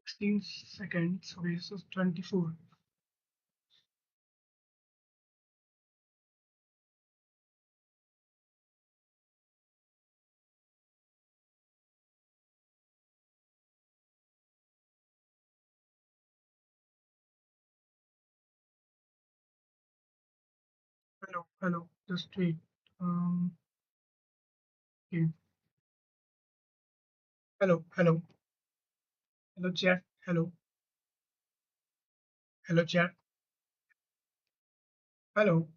16 seconds. Okay, so 24. Hello. Just wait. Okay. Hello, chat. Hello, chat. Hello.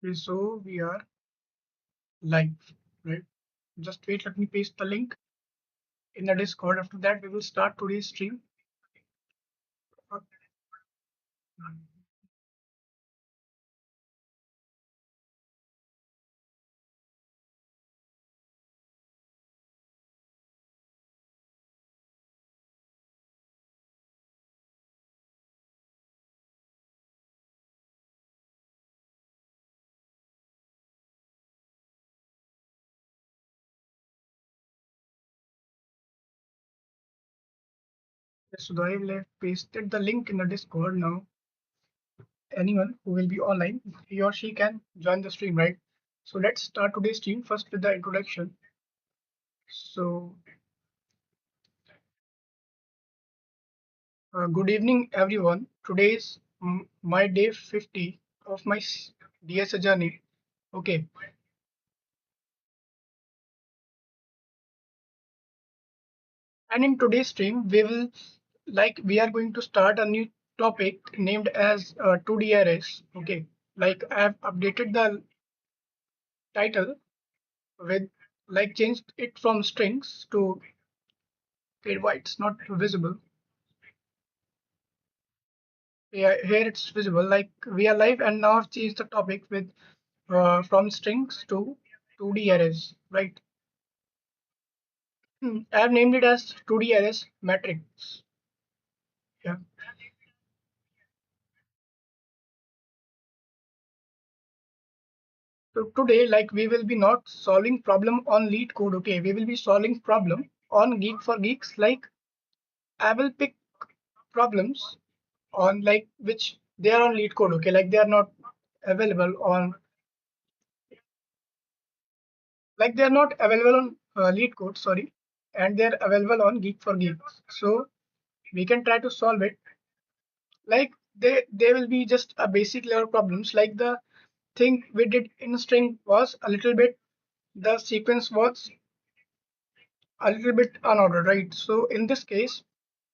Okay, so we are live, right? Just wait. Let me paste the link in the Discord. After that, we will start today's stream. So I will have pasted the link in the Discord now. Anyone who will be online, he or she can join the stream, right? So let's start today's stream first with the introduction. So good evening, everyone. Today is my day 50 of my DSA journey. Okay, and in today's stream, we are going to start a new topic named as 2D arrays. Okay, like I have updated the title with changed it from strings to, okay, why it's not visible. Yeah, here it's visible. Like we are live, and now I've changed the topic with from strings to 2D arrays, right? I've named it as 2D arrays matrix. Yeah. So today, like we will be not solving problem on LeetCode. Okay, we will be solving problem on Geek for Geeks. Like I will pick problems on like which they are on LeetCode. Okay, like they are not available on they are not available on LeetCode. Sorry, and they are available on Geek for Geeks. So we can try to solve it. Like they will be just a basic level problems. Like the thing we did in string was a little bit, the sequence was a little bit unordered, right? So in this case,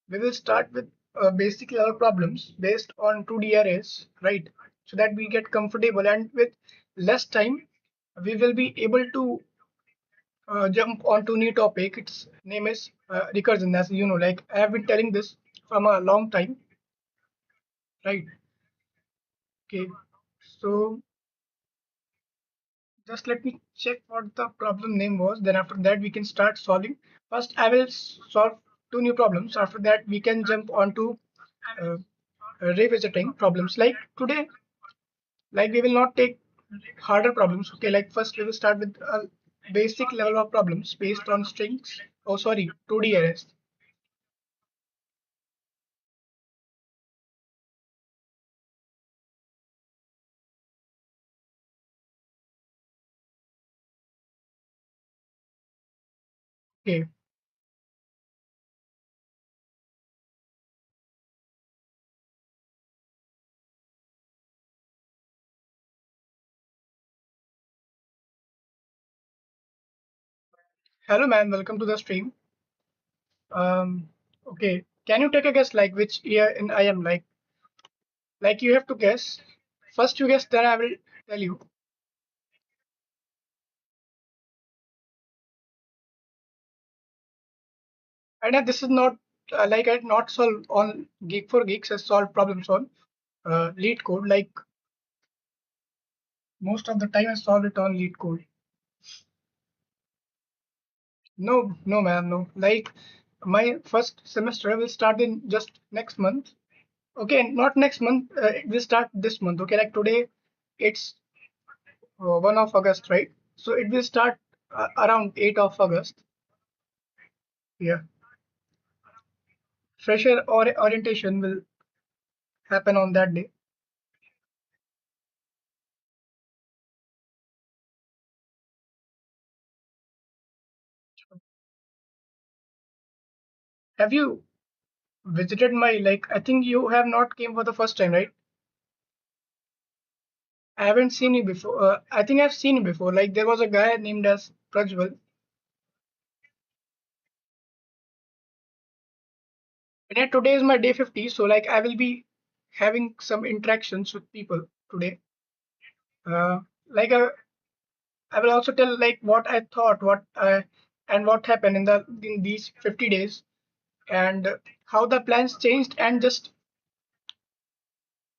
we will start with basic level problems based on 2D arrays, right? So that we get comfortable, and with less time, we will be able to jump onto new topic. Its name is recursion, as you know. Like I have been telling this from a long time, right? Okay. So just let me check what the problem name was. Then after that, we can start solving. First, I will solve two new problems. After that, we can jump onto uh, revisiting problems. Like today, like we will not take harder problems. Okay, like first we will start with a basic level of problems based on strings. Oh, sorry, 2D arrays. Okay. Hello, man. Welcome to the stream. Okay. Can you take a guess like which year in I am? Like you have to guess. First you guess, then I will tell you. And this is not like I not solve on Geek for Geeks. I solve problems on Lead Code. Like most of the time, I solve it on Lead Code. No, no, man, no. Like my first semester will start in just next month. Okay, not next month. It will start this month. Okay, like today, it's 1 of August, right? So it will start around 8 of August. Yeah, fresher or orientation will happen on that day. Have you visited my, like, I think you have not came for the first time, right? I haven't seen you before. I think I've seen you before. Like there was a guy named as Prajwal. And yeah, today is my day 50, so like I will be having some interactions with people today. Like I will also tell like what I thought, what I and what happened in these 50 days, and how the plans changed, and just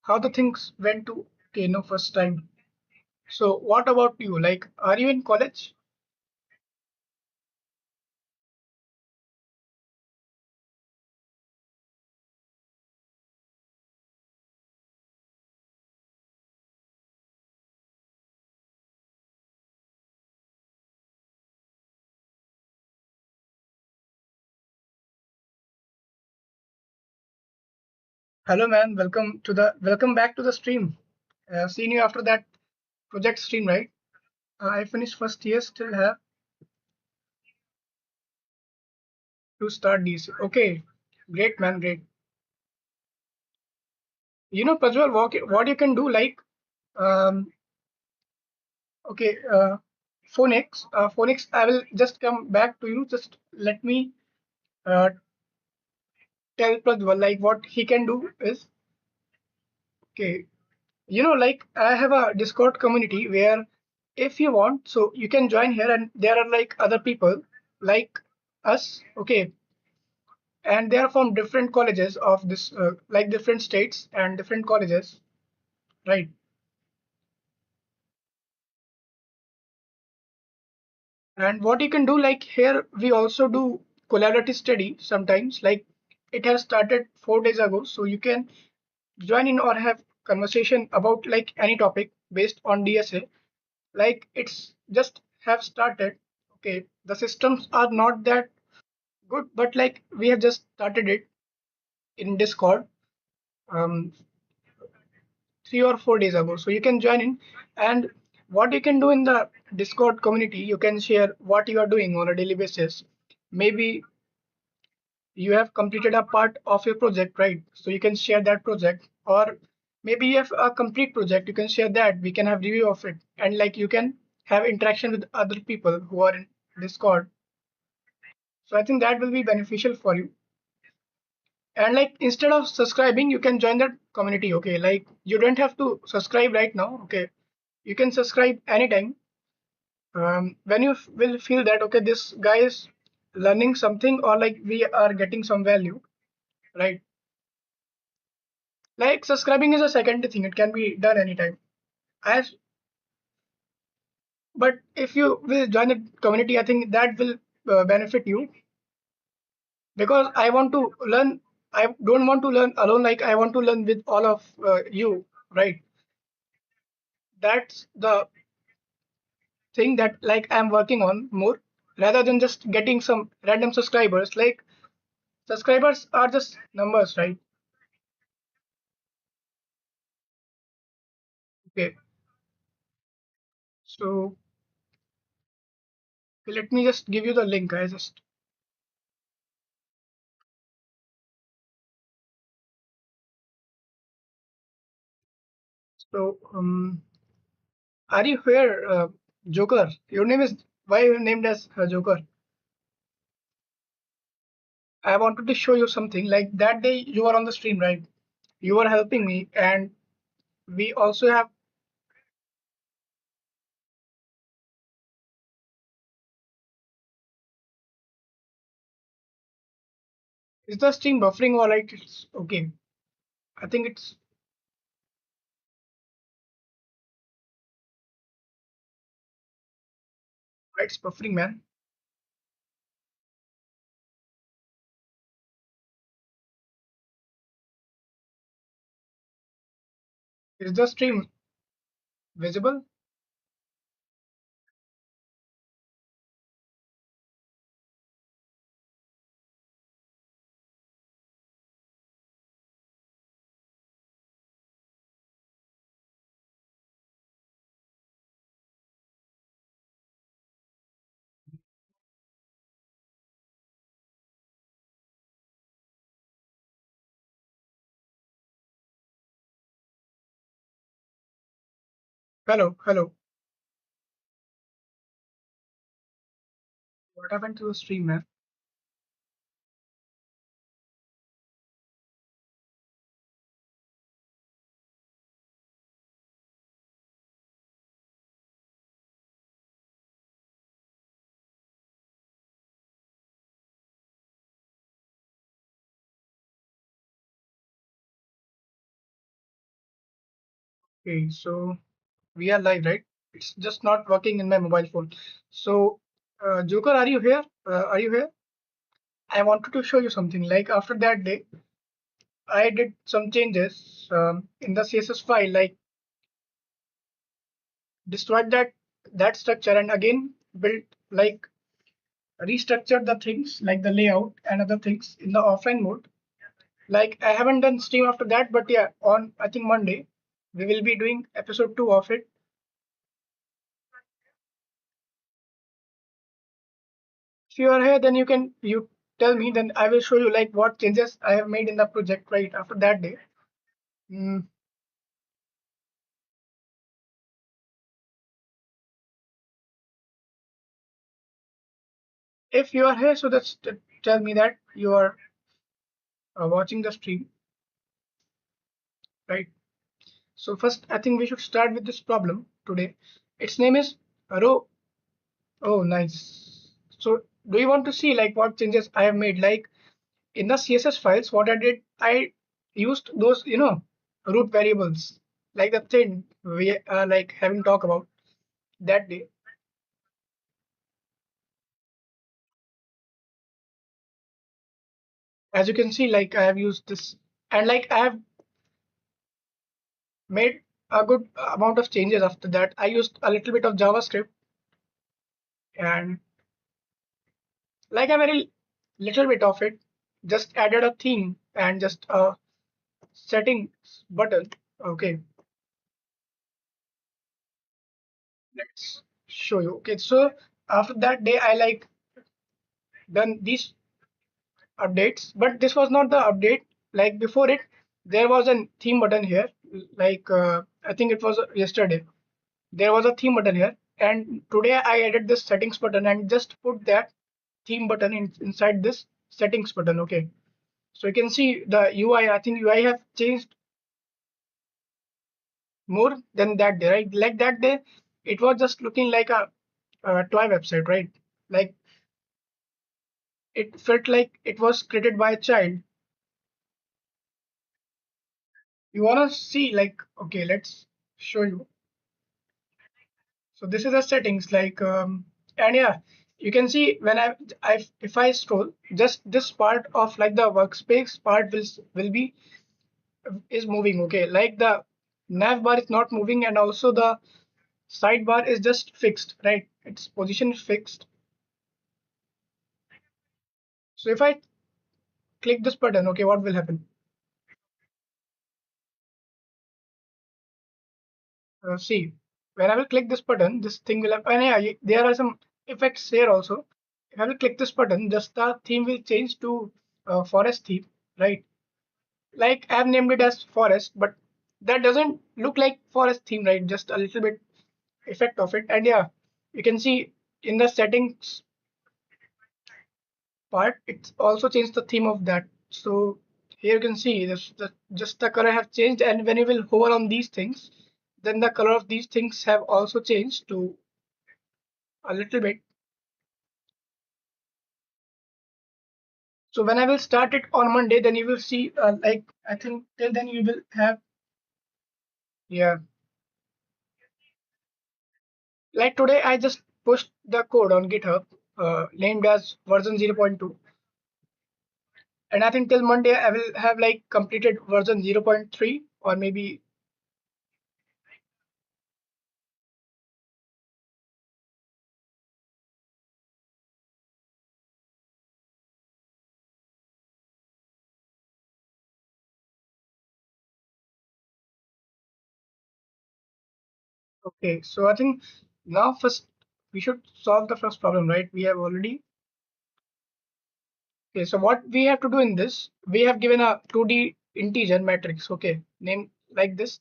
how the things went to, okay, no, first time. So what about you? Like, are you in college? Hello, man. Welcome back to the stream. Seen you after that project stream, right? I finished first year, still have to start DSA. Okay, great, man, great. You know, Prajwal, what you can do, like, um, okay, phonics. I will just come back to you. Just let me uh, tell Prajwal, like, what he can do is, okay, you know, like, I have a Discord community where if you want, so you can join here, and there are like other people like us, okay, and they are from different colleges of this, like different states and different colleges, right? And what you can do, like here, we also do collaborative study sometimes. Like it has started 4 days ago, so you can join in or have conversation about like any topic based on DSA. Like it's just have started. Okay, the systems are not that good, but like we have just started it in Discord. Um, 3 or 4 days ago. So you can join in, and what you can do in the Discord community, you can share what you are doing on a daily basis. Maybe you have completed a part of your project, right? So you can share that project, or maybe you have a complete project, you can share that. We can have review of it, and like you can have interaction with other people who are in Discord. So I think that will be beneficial for you. And like instead of subscribing, you can join that community. Okay, like you don't have to subscribe right now. Okay, you can subscribe anytime, when you will feel that okay, this guy is learning something, or like we are getting some value, right? Like subscribing is a secondary thing, it can be done anytime. As But if you will join the community, I think that will benefit you, because I want to learn. I don't want to learn alone, like I want to learn with all of you, right? That's the thing that like I'm working on more, rather than just getting some random subscribers. Like subscribers are just numbers, right? Okay, so let me just give you the link. I just so are you here, Joker? Your name is, why you named as Joker? I wanted to show you something. Like that day you were on the stream, right? You were helping me, and we also have. Is the stream buffering or like it's okay? I think it's buffering, man. Is the stream visible? Hello, hello. What happened to the stream, man? Okay, so we are live, right? It's just not working in my mobile phone. So, Joker, are you here? Are you here? I wanted to show you something. Like after that day, I did some changes in the CSS file, like destroyed that structure and again built like restructured the things like the layout and other things in the offline mode. Like I haven't done stream after that, but yeah, on I think Monday we will be doing episode 2 of it. If you are here, then you tell me, then I will show you like what changes I have made in the project right after that day. Mm, if you are here, so that's tell me that you are watching the stream, right? So first, I think we should start with this problem today. Its name is row. Oh, nice. So do you want to see like what changes I have made? Like in the CSS files, what I did, I used those, root variables, like the thing we are like having talk about that day. As you can see, like I have used this and like I have made a good amount of changes after that. I used a little bit of JavaScript and like a very little bit of it, just added a theme and just a settings button. Okay, let's show you. Okay, so after that day, I like done these updates, but this was not the update. Like before it, there was a theme button here. Like I think it was yesterday. There was a theme button here, and today I added this settings button and just put that theme button inside this settings button. Okay, so you can see the UI. I think UI have changed more than that day, right? Like that day, it was just looking like a toy website, right? Like it felt like it was created by a child. You wanna see like, okay, let's show you. So this is the settings like, and yeah, you can see when if I scroll, just this part of like the workspace part will be is moving. Okay, like the nav bar is not moving, and also the sidebar is just fixed, right? Its position is fixed. So if I click this button, okay, what will happen? See, when I will click this button, this thing will happen. And yeah, there are some effects here also. If I will click this button, just the theme will change to forest theme, right? Like I have named it as forest, but that doesn't look like forest theme, right? Just a little bit effect of it. And yeah, you can see in the settings part, it's also changed the theme of that. So here you can see this, just the color have changed, and when you will hover on these things, then the color of these things have also changed to a little bit. So when I will start it on Monday, then you will see like I think till then you will have, yeah, like today I just pushed the code on GitHub named as version 0.2, and I think till Monday I will have like completed version 0.3 or maybe. Okay, so I think now first we should solve the first problem, right? We have already. Okay, so what we have to do in this, we have given a 2D integer matrix, okay, name like this.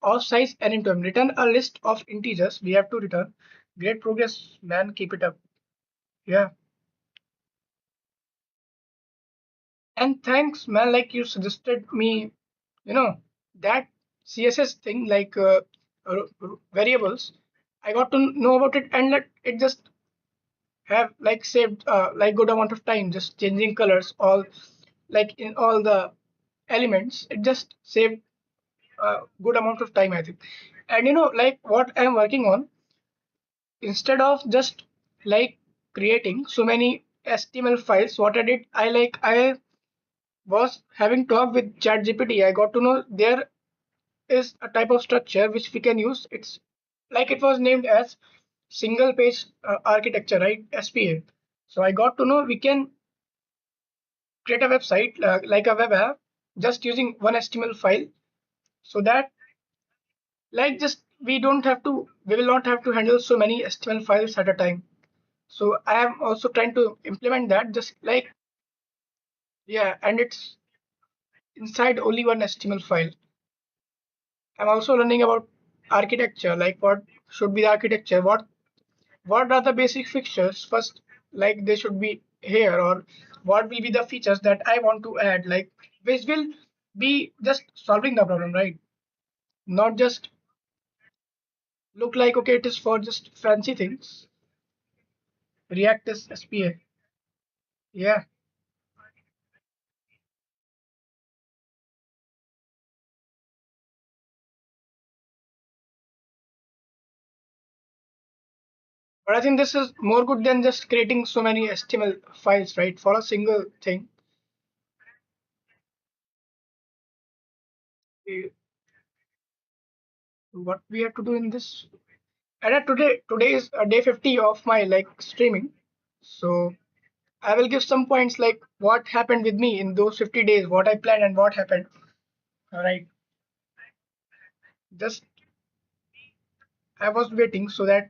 of size and into return a list of integers. We have to return. Great progress, man. Keep it up. Yeah. And thanks, man. Like you suggested me, you know, that CSS thing, like variables. I got to know about it, and it just have like saved like good amount of time just changing colors all like in all the elements. It just saved a good amount of time, I think. And like what I'm working on, instead of just like creating so many HTML files, what I did, I was having talk with ChatGPT. I got to know there is a type of structure which we can use. It's like it was named as single page architecture, right? SPA. So I got to know we can create a website like a web app just using one HTML file, so that like just we will not have to handle so many HTML files at a time. So I am also trying to implement that, just like, yeah, and it's inside only one HTML file. I'm also learning about architecture, like what should be the architecture, what are the basic fixtures first, like they should be here, or what will be the features that I want to add, like which will be just solving the problem, right? Not just look like, okay, it is for just fancy things. React is SPA. Yeah, but I think this is more good than just creating so many HTML files, right, for a single thing. Eh, what we have to do in this, and today is day 50 of my like streaming, so I will give some points like what happened with me in those 50 days, what I planned and what happened. All right, just I was waiting so that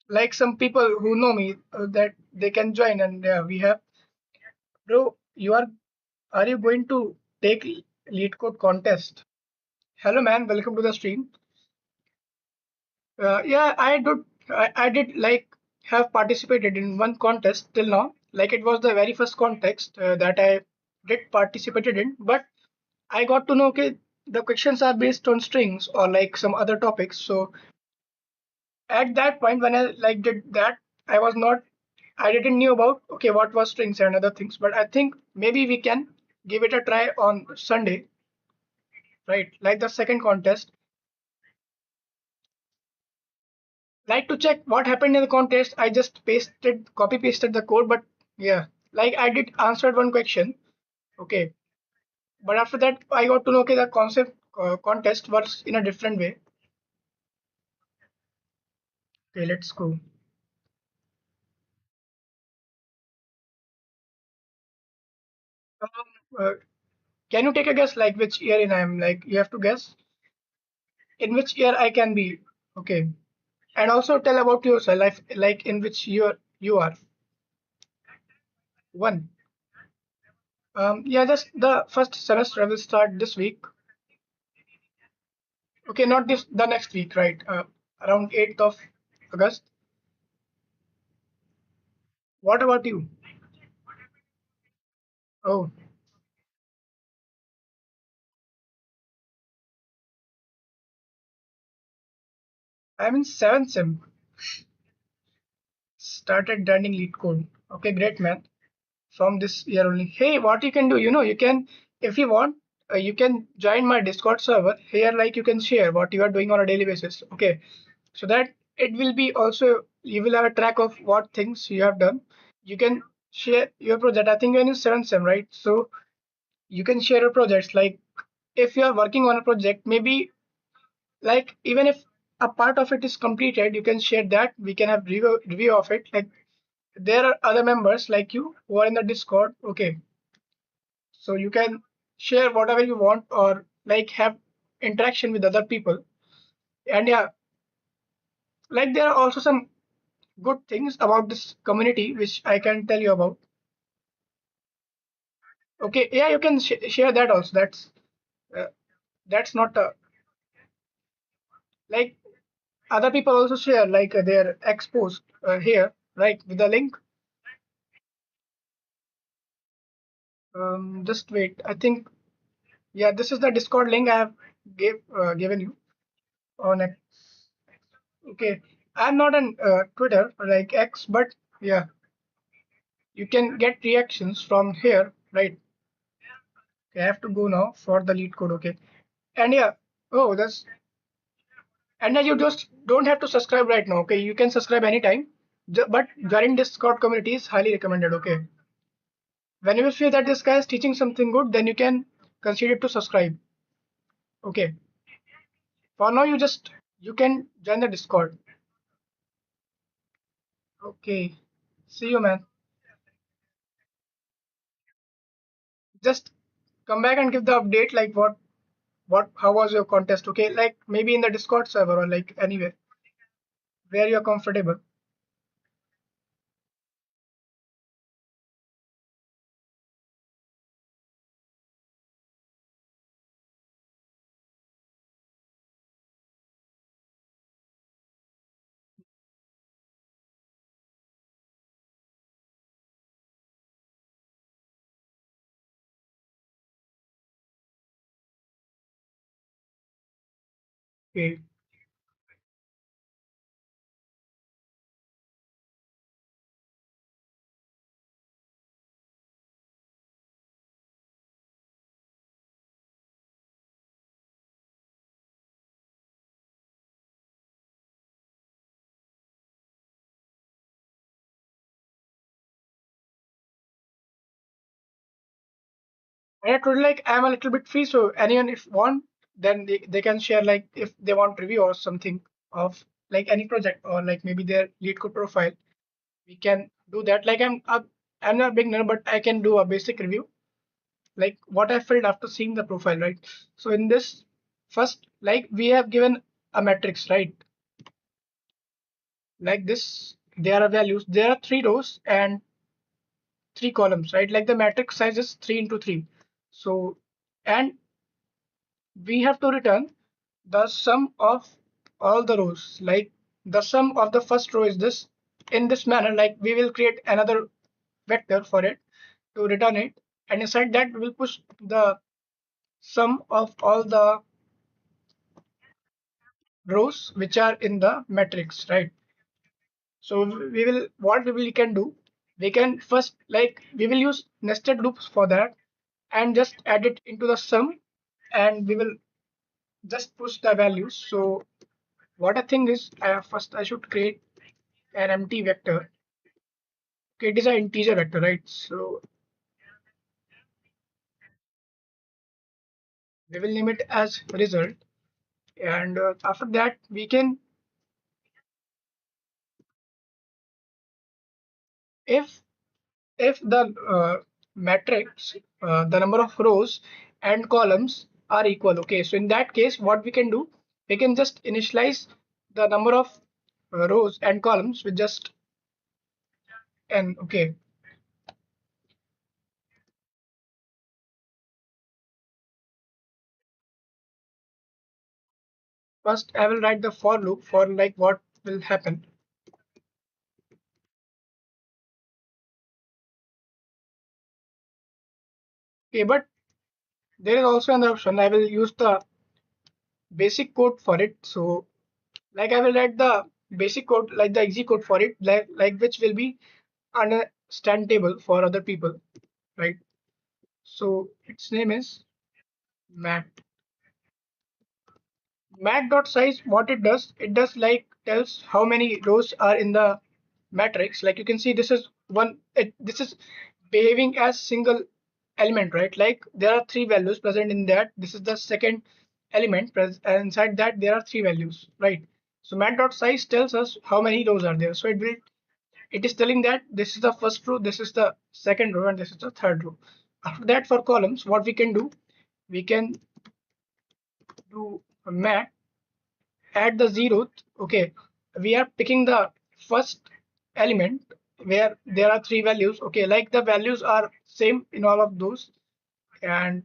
like some people who know me, that they can join, and we have, bro, are you going to take lead code contest? Hello man, welcome to the stream. Yeah, I did like have participated in one contest till now. Like it was the very first contest that I did participated in, but I got to know, okay, the questions are based on strings or like some other topics. So at that point when I like did that, I didn't knew about, okay, what was strings and other things. But I think maybe we can give it a try on Sunday, right? Like the second contest. Like to check what happened in the contest, I just copy pasted the code. But yeah, like I did answered one question, okay. But after that, I got to know, okay, the concept contest works in a different way. Okay, let's go. Um, uh, can you take a guess, like which year in I am? Like you have to guess in which year I can be. Okay, and also tell about yourself, like in which year you are. One. Yeah, just the first semester will start this week. Okay, not this, the next week, right? Around 8th of August. What about you? Oh, I'm in 7th sem. Started learning lead code. Okay, great man. From this year only. Hey, what you can do, you can, if you want, you can join my Discord server. Here, like you can share what you are doing on a daily basis. Okay, so that it will be also, you will have a track of what things you have done. You can share your project. I think you're in 7th sem, right? So you can share your projects. Like if you are working on a project, maybe like even if a part of it is completed, you can share that. We can have review of it. Like there are other members like you who are in the Discord. Okay, so you can share whatever you want, or like have interaction with other people. And yeah, like there are also some good things about this community which I can tell you about. Okay, yeah, you can share that also. Uh, that's not a, like other people also share like their X post here, right, with the link. Just wait. I think, yeah, this is the Discord link I have given you on X. Okay, I'm not on Twitter like X, but yeah, you can get reactions from here, right? Okay, I have to go now for the lead code. Okay, and yeah, oh, that's, and then you just don't have to subscribe right now. Okay, you can subscribe anytime, but joining Discord community is highly recommended. Okay, when you feel that this guy is teaching something good, then you can consider to subscribe. Okay, for now you can join the Discord. Okay, see you, man. Just come back and give the update, like what how was your contest. Okay, like maybe in the Discord server or like anywhere where you're comfortable. Okay, and I told you, like I'm a little bit free, so anyone if want, then they can share like if they want review or something of like any project or like maybe their lead code profile. We can do that. Like I'm not a beginner, but I can do a basic review, like what I felt after seeing the profile, right? So in this first, like we have given a matrix, right? Like this, there are values. There are three rows and three columns, right? Like the matrix size is 3 into 3. So, and we have to return the sum of all the rows. Like the sum of the first row is this. In this manner, like we will create another vector for it to return it, and inside that we will push the sum of all the rows which are in the matrix, right? So we will, what we can do, we can first, like we will use nested loops for that and just add it into the sum, and we will just push the values. So what I think is, first I should create an empty vector. Okay, it is an integer vector, right? So we will name it as result, and after that we can, if the matrix, the number of rows and columns are equal. Okay, so in that case, what we can do, we can just initialize the number of rows and columns with just n. Okay, first I will write the for loop for like what will happen. Okay, but there is also another option. I will use the basic code for it. So like I will write the basic code, like the easy code for it, like which will be understandable for other people, right? So its name is mat. Mat.size, what it does like tells how many rows are in the matrix. Like you can see, this is one. This is behaving as single element, right? Like there are three values present in that. This is the second element, and inside that there are three values, right? So mat.size tells us how many rows are there. So it is telling that this is the first row, this is the second row, and this is the third row. After that, for columns, what we can do, we can do a mat at the zeroth. Okay, we are picking the first element where there are three values. Okay, like the values are same in all of those, and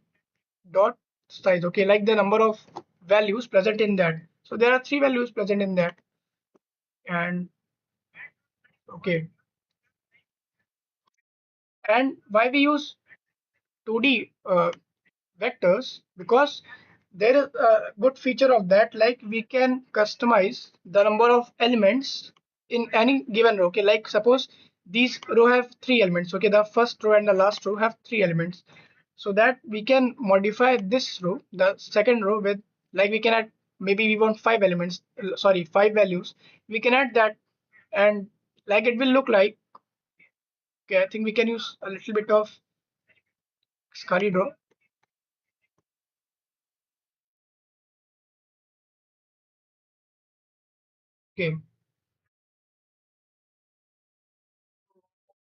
dot size, okay, like the number of values present in that. So there are three values present in that. And okay, and why we use 2D vectors? Because there is a good feature of that, like we can customize the number of elements in any given row. Okay, like suppose these row have three elements. Okay, the first row and the last row have three elements, so that we can modify this row, the second row, with, like, we can add, maybe we want five elements, sorry, five values. We can add that, and like it will look like, okay, I think we can use a little bit of Scali draw. Okay,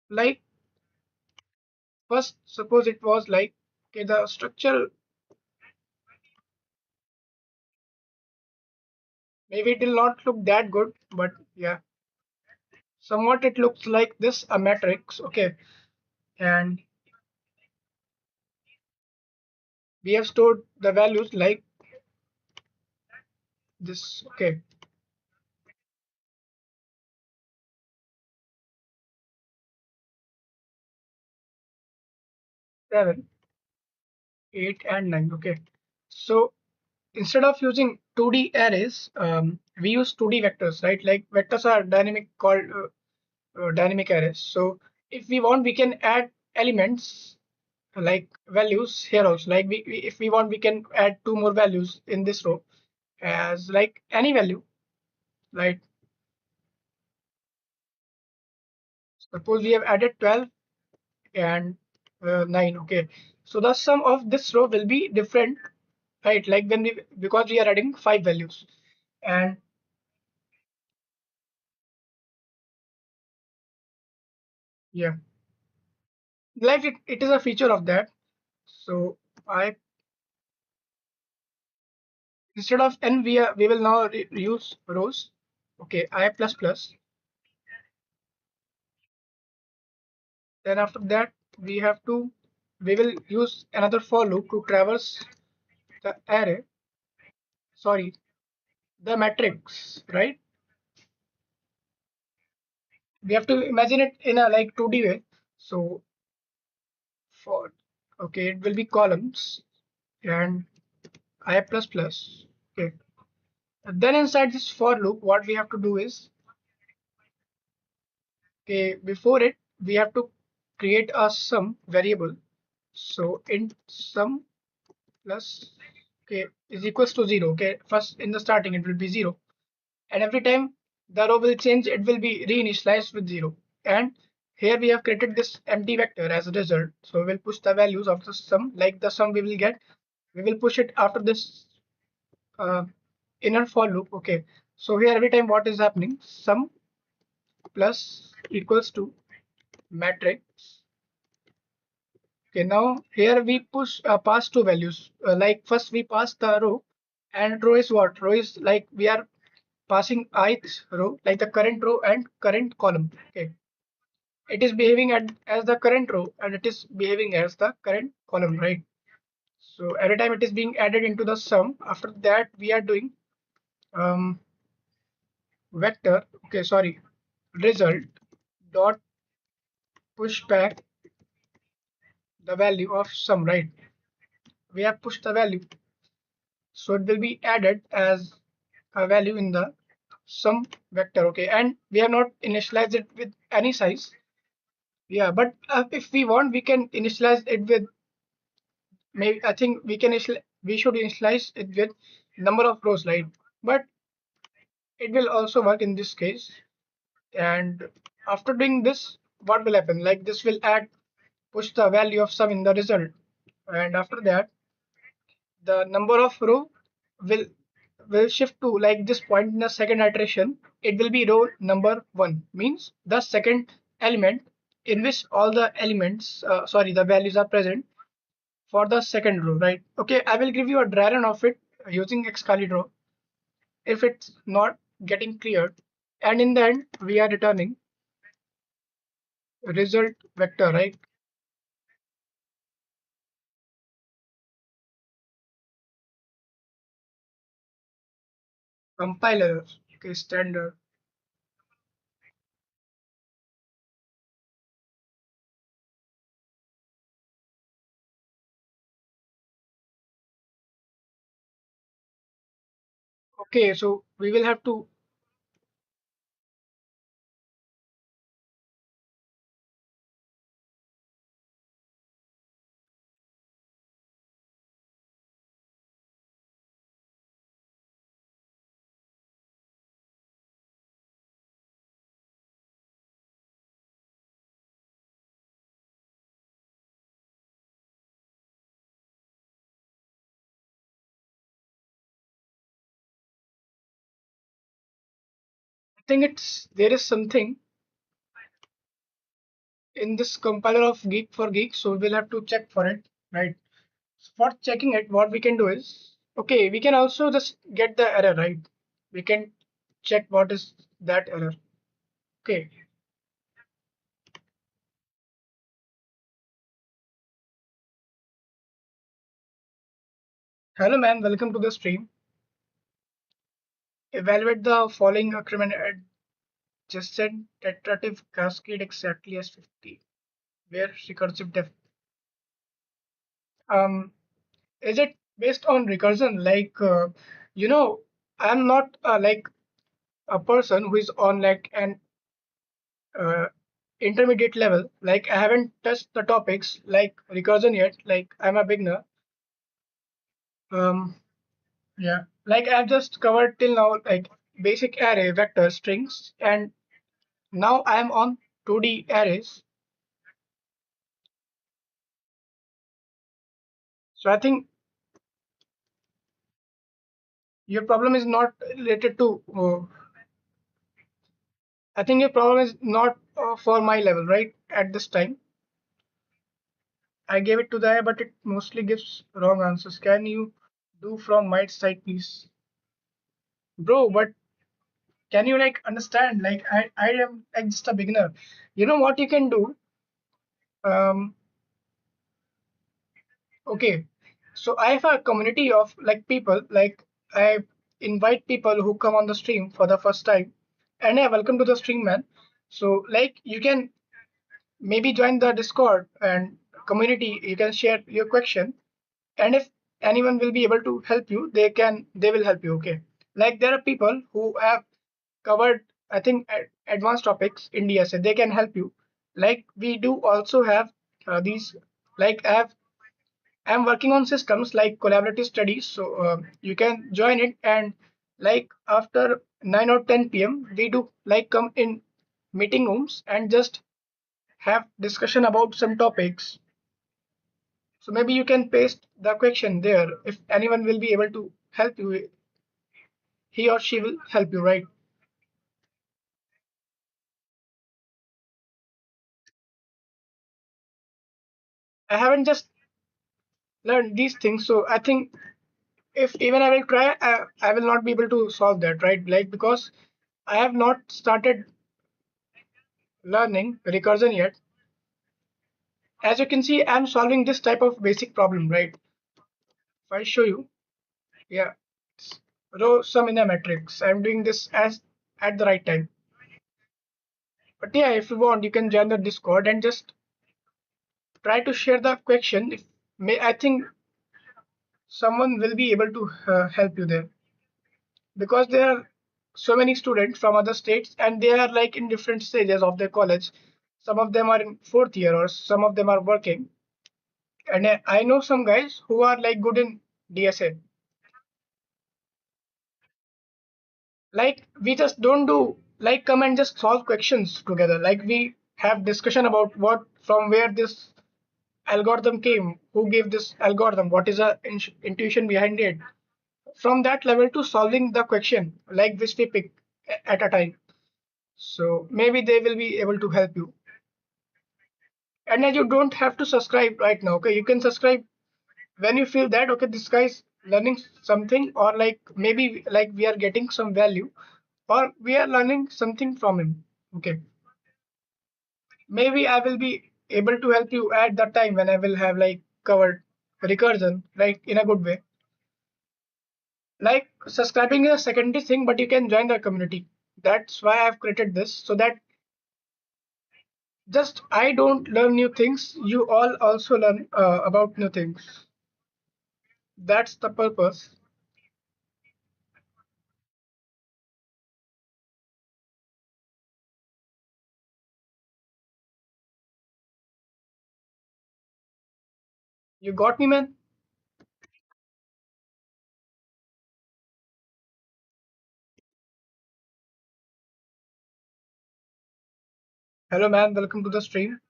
like first, suppose it was like, okay, the structure, maybe it will not look that good, but yeah, somewhat it looks like this, a matrix. Okay, and we have stored the values like this. Okay, 7, 8, and 9. Okay, so instead of using 2D arrays, we use 2D vectors, right? Like vectors are dynamic, called dynamic arrays. So if we want, we can add elements like values here also. Like if we want, we can add two more values in this row as like any value. Like suppose we have added 12 and 9. Okay, so the sum of this row will be different, right? Like when we, because we are adding five values. And yeah, like it is a feature of that. So I, instead of n, we will now use rows. Okay, I plus plus. Then after that, we have to, we will use another for loop to traverse the array. Sorry, the matrix, right? We have to imagine it in a like 2D way. So for, okay, it will be columns and I plus plus. Okay. And then inside this for loop, what we have to do is, okay, before it, we have to create a sum variable. So int sum plus, okay, is equals to 0. Okay, first in the starting it will be 0, and every time the row will change, it will be reinitialized with 0. And here we have created this empty vector as a result. So we'll push the values of the sum, like the sum we will get, we will push it after this uh, inner for loop. Okay, so here every time what is happening, sum plus equals to matrix. Okay, now here we push pass two values. Like first we pass the row, and row is what? Row is like we are passing ith row, like the current row and current column. Okay, it is behaving as the current row and it is behaving as the current column, right? So every time it is being added into the sum. After that, we are doing um, vector. Okay, sorry, result dot push back the value of sum, right? We have pushed the value, so it will be added as a value in the sum vector. Okay, and we have not initialized it with any size. Yeah, but if we want, we can initialize it with, maybe I think we can we should initialize it with number of rows, right? But it will also work in this case. And after doing this, what will happen? Like this will add, push the value of sum in the result, and after that, the number of row will shift to, like, this point in the second iteration. It will be row number one, means the second element in which all the elements, sorry, the values are present for the second row, right? Okay, I will give you a dry run of it using Excalibur if it's not getting cleared. And in the end, we are returning result vector, right? Compiler. Okay, standard. Okay, so we will have to. I think it's there is something in this compiler of Geek for Geek, so we'll have to check for it, right? For checking it, what we can do is, okay, we can also just get the error, right? We can check what is that error. Okay. Hello, man. Welcome to the stream. Evaluate the following increment adjacent iterative cascade exactly as 50, where recursive depth. Um, is it based on recursion? You know, I'm not like a person who is on like an uh, intermediate level. Like I haven't touched the topics like recursion yet. Like I'm a beginner. Um, yeah. Like I've just covered till now like basic array, vector, strings, and now I'm on 2D arrays. So I think your problem is not related to. I think your problem is not for my level, right? At this time, I gave it to the AI, but it mostly gives wrong answers. Can you do from my side, please, bro? But can you like understand? Like I am like just a beginner. You know what you can do? Um, okay. So I have a community of like people. Like I invite people who come on the stream for the first time, and I welcome to the stream, man. So like you can maybe join the Discord and community. You can share your question, and if anyone will be able to help you, they will help you. Okay. Like there are people who have covered, I think, advanced topics in DSA. They can help you. Like we do also have these. Like I'm working on systems like collaborative studies, so you can join it. And like after 9 or 10 p.m., we do like come in meeting rooms and just have discussion about some topics. So maybe you can paste the question there. If anyone will be able to help you, he or she will help you, right? I haven't just learned these things, so I think if even I will try, I will not be able to solve that, right? Like because I have not started learning recursion yet. As you can see, I'm solving this type of basic problem, right? If I show you, yeah, it's row sum in a matrix. I'm doing this as at the right time. But yeah, if you want, you can join the Discord and just try to share the question. If may, I think someone will be able to help you there because there are so many students from other states and they are like in different stages of their college. Some of them are in fourth year or some of them are working. And I know some guys who are like good in DSA. Like we just don't do like come and just solve questions together. Like we have discussion about what from where this algorithm came, who gave this algorithm, what is the intuition behind it, from that level to solving the question like which we pick at a time. So maybe they will be able to help you. And then you don't have to subscribe right now. Okay, you can subscribe when you feel that okay, this guy's learning something, or like maybe like we are getting some value, or we are learning something from him. Okay, maybe I will be able to help you at that time when I will have like covered recursion, right, in a good way. Like subscribing is a secondary thing, but you can join the community. That's why I've created this, so that just I don't learn new things, you all also learn about new things. That's the purpose. You got me, man? Hello, man. Welcome to the stream.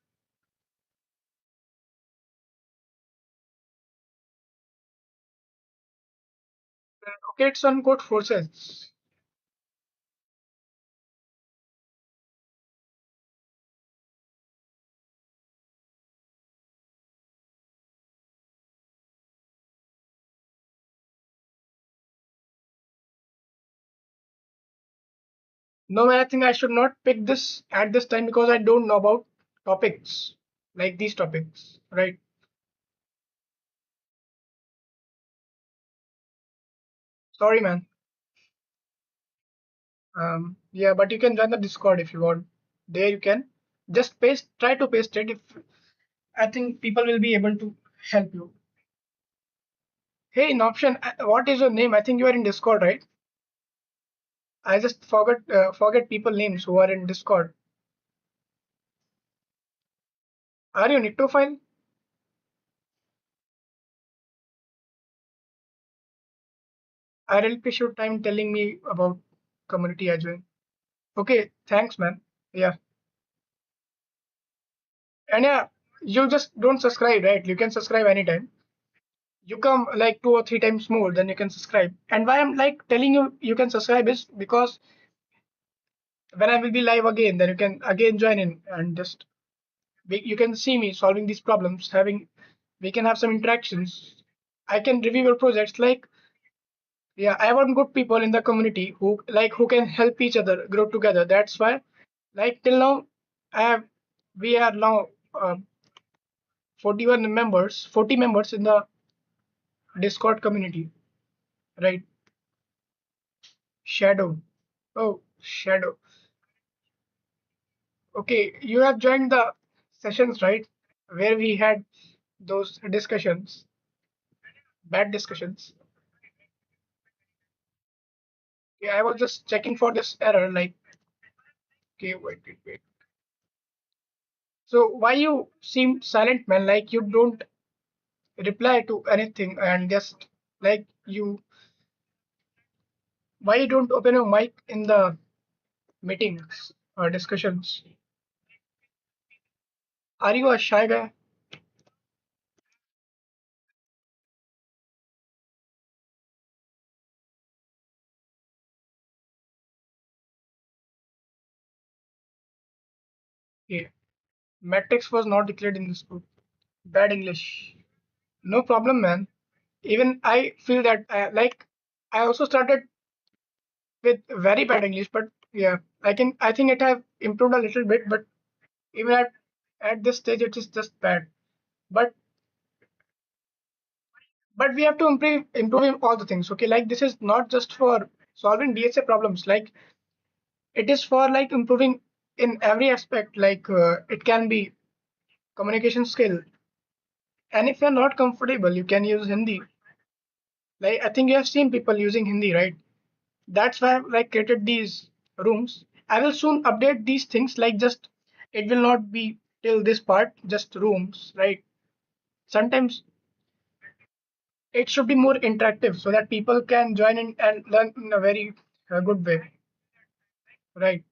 Okay, it's on code forces. No, man, I think I should not pick this at this time because I don't know about topics like these topics, right? Sorry, man. Yeah, but you can join the Discord if you want. There you can just paste, try to paste it. If I think people will be able to help you. Hey, in option, what is your name? I think you are in Discord, right? I just forget people names who are in Discord. Are you Nictophile? I really appreciate time telling me about community I joined. Okay, thanks, man. Yeah, and yeah, you just don't subscribe, right? You can subscribe anytime. You come like 2 or 3 times more, then you can subscribe. And why I'm like telling you you can subscribe is because when I will be live again, then you can again join in and just you can see me solving these problems. Having we can have some interactions. I can review your projects. Like yeah, I want good people in the community who can help each other grow together. That's why like till now I have we are now 40 members in the Discord community, right? Shadow. Oh, Shadow. Okay, you have joined the sessions, right? Where we had those discussions, bad discussions. Yeah, I was just checking for this error. Like, okay, wait. So why you seem silent, man? Like you don't reply to anything and just like why you don't open your mic in the meetings or discussions? Are you a shy guy? Okay. Matrix was not declared in this book. Bad English. No problem, man. Even I feel that I also started with very bad English, but yeah, I think it have improved a little bit, but even at this stage it is just bad. But but we have to improve in all the things. Okay, like this is not just for solving DSA problems. Like it is for like improving in every aspect. Like it can be communication skill, and if you're not comfortable, you can use Hindi. Like I think you have seen people using Hindi, right? That's why I've like created these rooms. I will soon update these things. Like just it will not be till this part, just rooms, right? Sometimes it should be more interactive so that people can join in and learn in a very good way, right?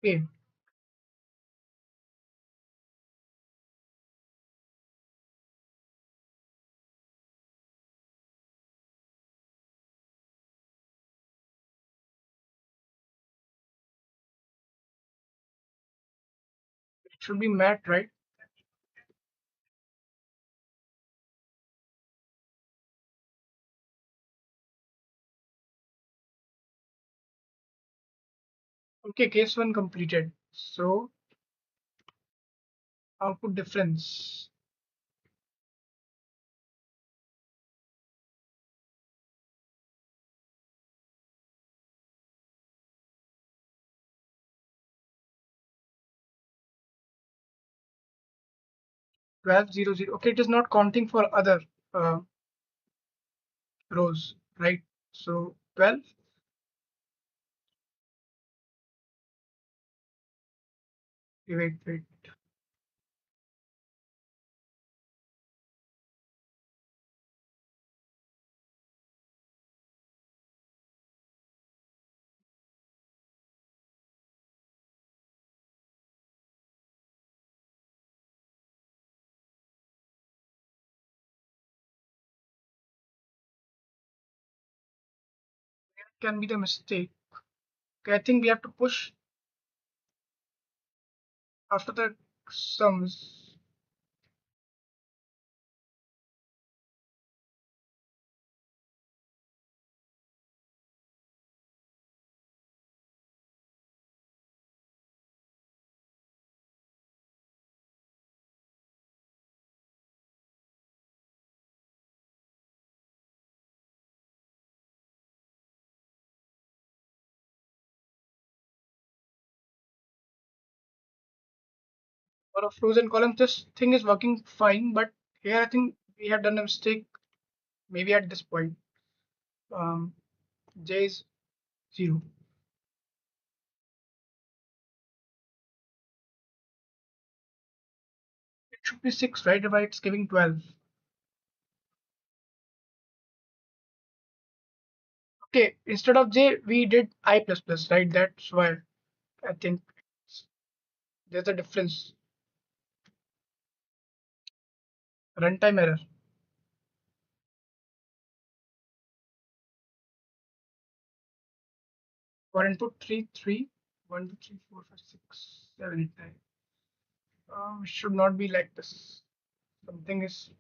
Okay. should be Matt, right? Okay, case one completed. So output difference. 1200. Okay, it is not counting for other uh, rows, right? So 12. Wait. Can be the mistake. Okay, I think we have to push after the sums. For a frozen column, this thing is working fine, but here I think we have done a mistake. Maybe at this point, um, j is 0. It should be 6, right? If it's giving 12. Okay, instead of j, we did I plus plus, right? That's why I think there's a difference. Runtime error. For input 3, 1, 2, 3, 4, 5, 6, 7, 8, 9. It should not be like this. Something is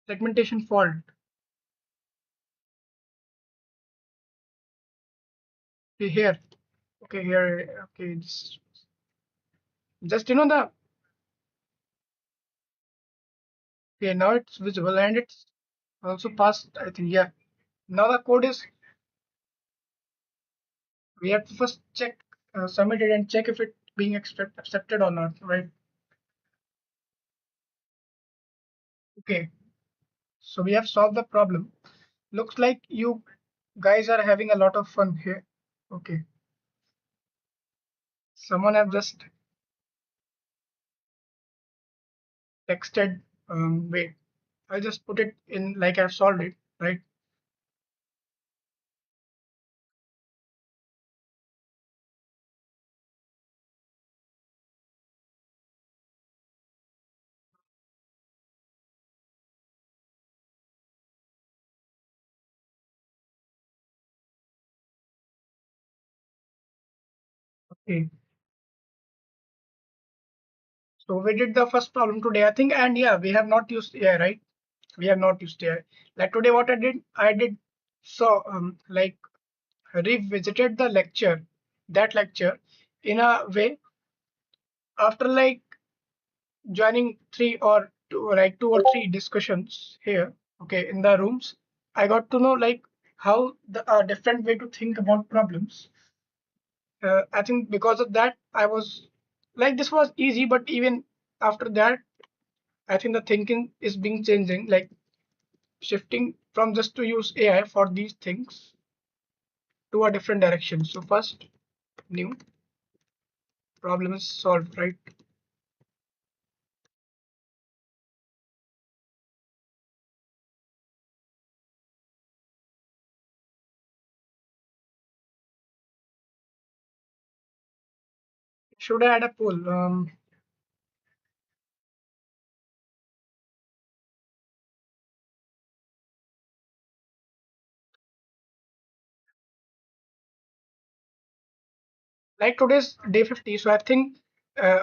segmentation fault. Okay, here. Okay, here. Okay, just the. Okay, now it's visible and it's also passed. I think, yeah. Now the code is. We have to first check, submit it and check if it being accepted or not, right? Okay, so we have solved the problem. Looks like you guys are having a lot of fun here. Okay, someone have just texted. Wait, I just put it in like I've solved it, right? Okay, so we did the first problem today, I think, and yeah, we have not used AI, right? We have not used AI. Like today, what I did so like revisited the lecture, that lecture, in a way after like joining three or two, like two or three discussions here, okay, in the rooms. I got to know like how the different way to think about problems. I think because of that, I was like this was easy, but even after that, I think the thinking is being changing, like shifting from just to use AI for these things to a different direction. So first, new problem is solved, right? Should I add a poll? like today's day 50. So I think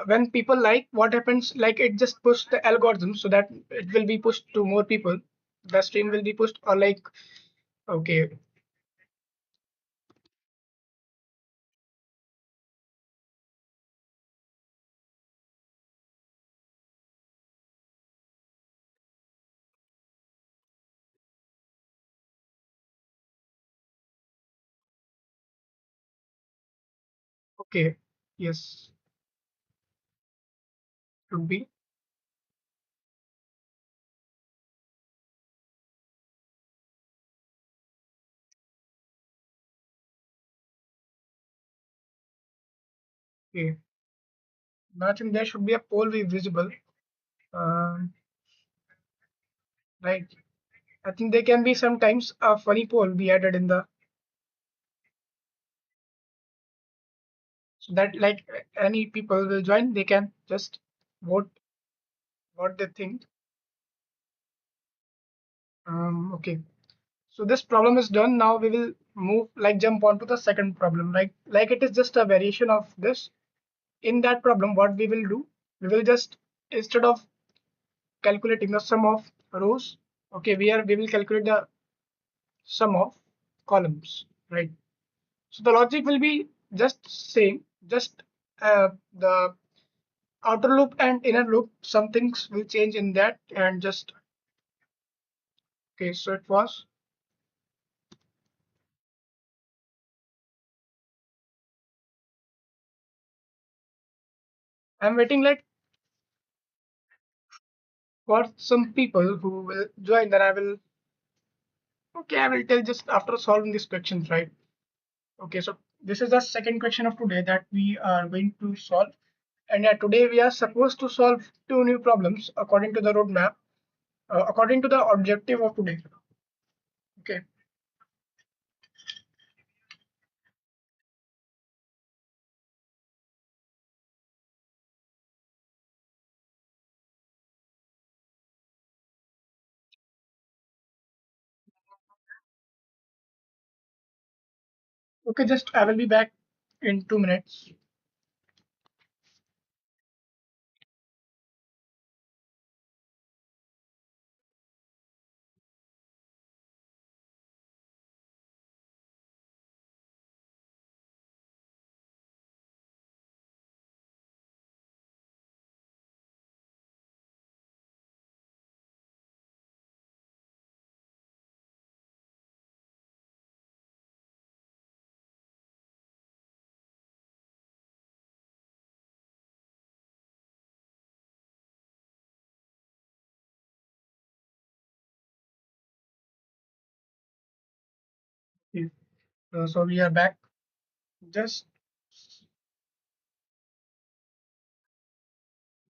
when people like, what happens, like it just push the algorithm so that it will be pushed to more people. The stream will be pushed, or like, okay, okay, yes, should be. Okay. Now I think there should be a poll be visible. Um, right. I think there can be sometimes a funny poll be added in the, so that like any people will join, they can just vote what they think. Okay. So this problem is done. Now we will move, like jump on to the second problem. Like it is just a variation of this. In that problem, what we will do, we will just, instead of calculating the sum of rows, okay, we will calculate the sum of columns, right? So the logic will be just same, just the outer loop and inner loop, some things will change in that, and just, okay, so it was, I'm waiting like for some people who will join, then I will, okay, I will tell just after solving these questions, right? Okay, so this is the second question of today that we are going to solve. And today we are supposed to solve two new problems according to the roadmap, according to the objective of today. Okay, okay, just I will be back in 2 minutes. Okay. So we are back. Just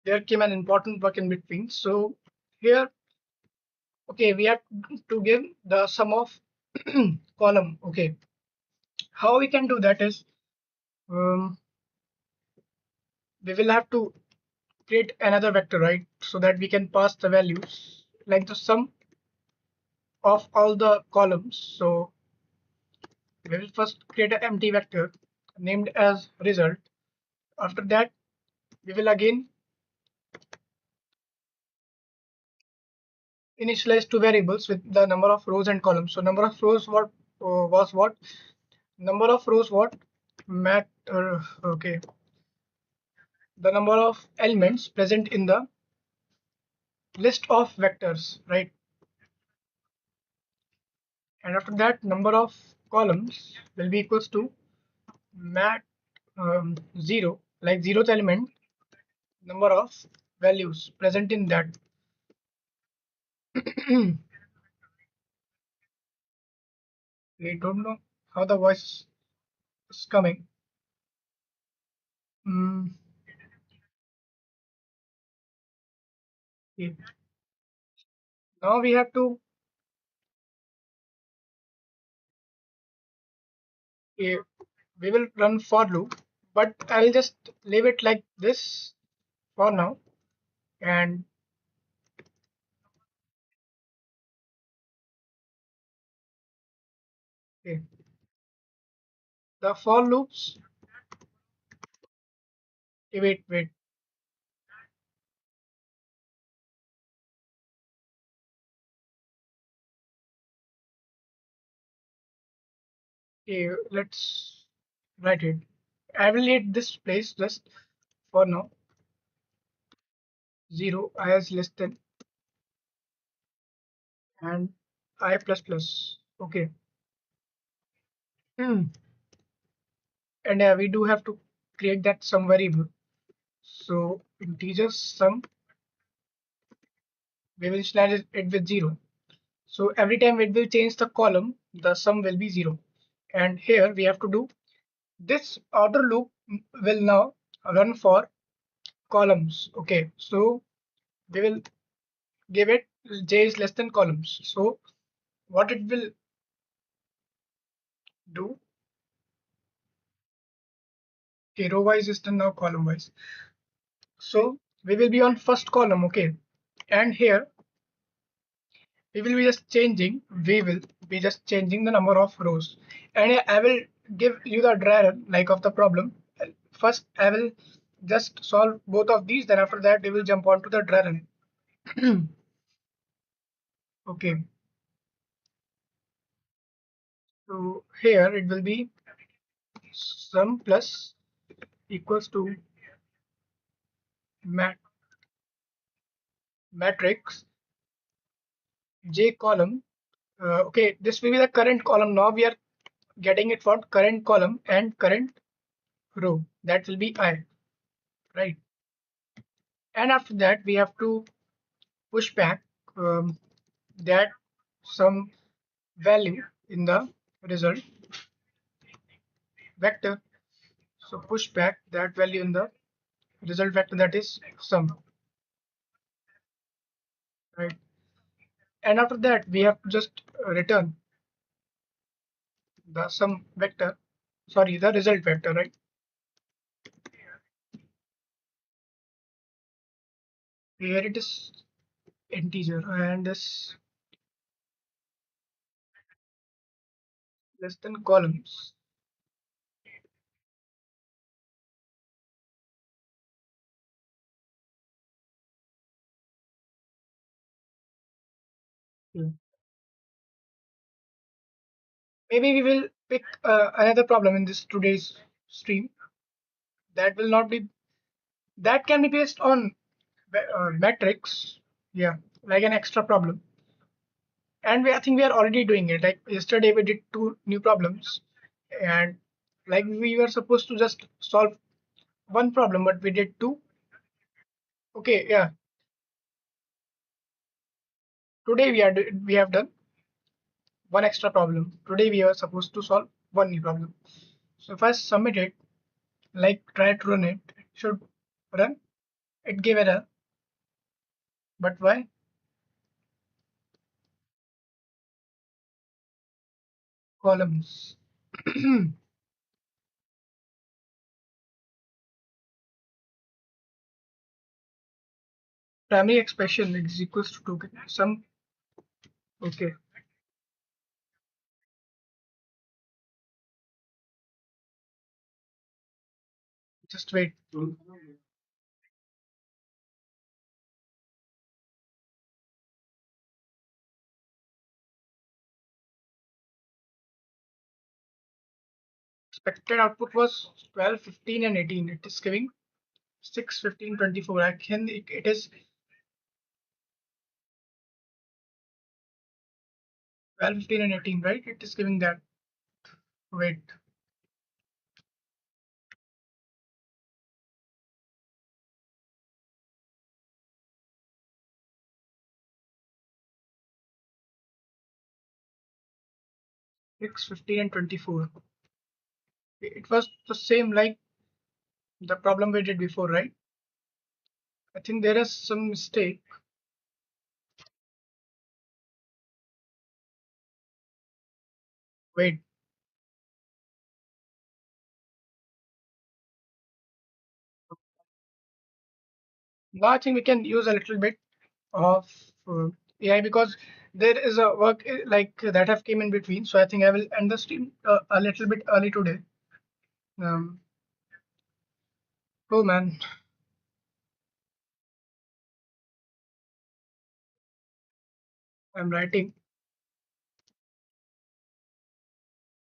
there came an important work in between. So here, okay, we have to give the sum of column. Okay, how we can do that is, um, we will have to create another vector, right? So that we can pass the values like the sum of all the columns. So we will first create an empty vector named as result. After that, we will again initialize two variables with the number of rows and columns. So number of rows what was what? Number of rows what? Okay. The number of elements present in the list of vectors, right? And after that, number of columns will be equals to mat 0, like zeroth element, number of values present in that. We don't know how the voice is coming. Mm, okay. Now we have to, okay, we will run for loop, but I'll just leave it like this for now. And okay, the for loops Wait. Okay, let's write it. I will leave this place just for now. 0 I is less than and I plus plus. Okay. Hmm. And we do have to create that sum variable. So integer sum, we will slash it with 0. So every time it will change the column, the sum will be 0. And here we have to do this outer loop will now run for columns. Okay, so we will give it j is less than columns. So what it will do, okay, row wise is then now column wise. So we will be on first column, okay, and here we will be just changing the number of rows, and I will give you the dry run like of the problem. First I will just solve both of these, then after that we will jump on to the dry run. Okay, so here it will be sum plus equals to mat matrix j column. Okay, this will be the current column. Now we are getting it for current column and current row. That will be I, right? And after that, we have to push back that some value in the result vector. So push back that value in the result vector, that is sum, right? And after that, we have to just return the sum vector, sorry, the result vector, right? Here it is integer and this less than columns. Yeah. Maybe we will pick another problem in this today's stream that will not be that can be based on metrics. Yeah, like an extra problem. And I think we are already doing it. Like yesterday, we did two new problems, and like we were supposed to just solve one problem, but we did two. Okay, yeah. Today we have done one extra problem. Today we are supposed to solve one new problem. So if I submit it, like try to run it, it should run. It gave error, but why? Columns. Primary expression is equals to token. Some okay. Just wait. Expected output was 12, 15, and 18. It is giving 6, 15, 24. I can it is 12, 15, and 18, right? It is giving that. Wait. 6, 15, and 24. It was the same like the problem we did before, right? I think there is some mistake. Wait. Now I think we can use a little bit of AI because there is a work like that have came in between. So I think I will end the stream a little bit early today. Um, Oh man, I'm writing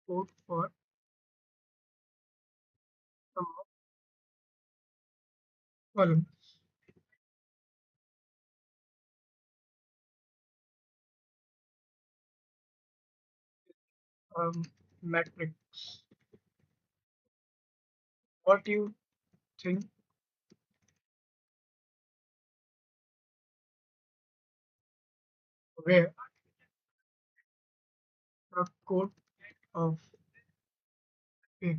code for some column. Matrix. What do you think? Where the code of a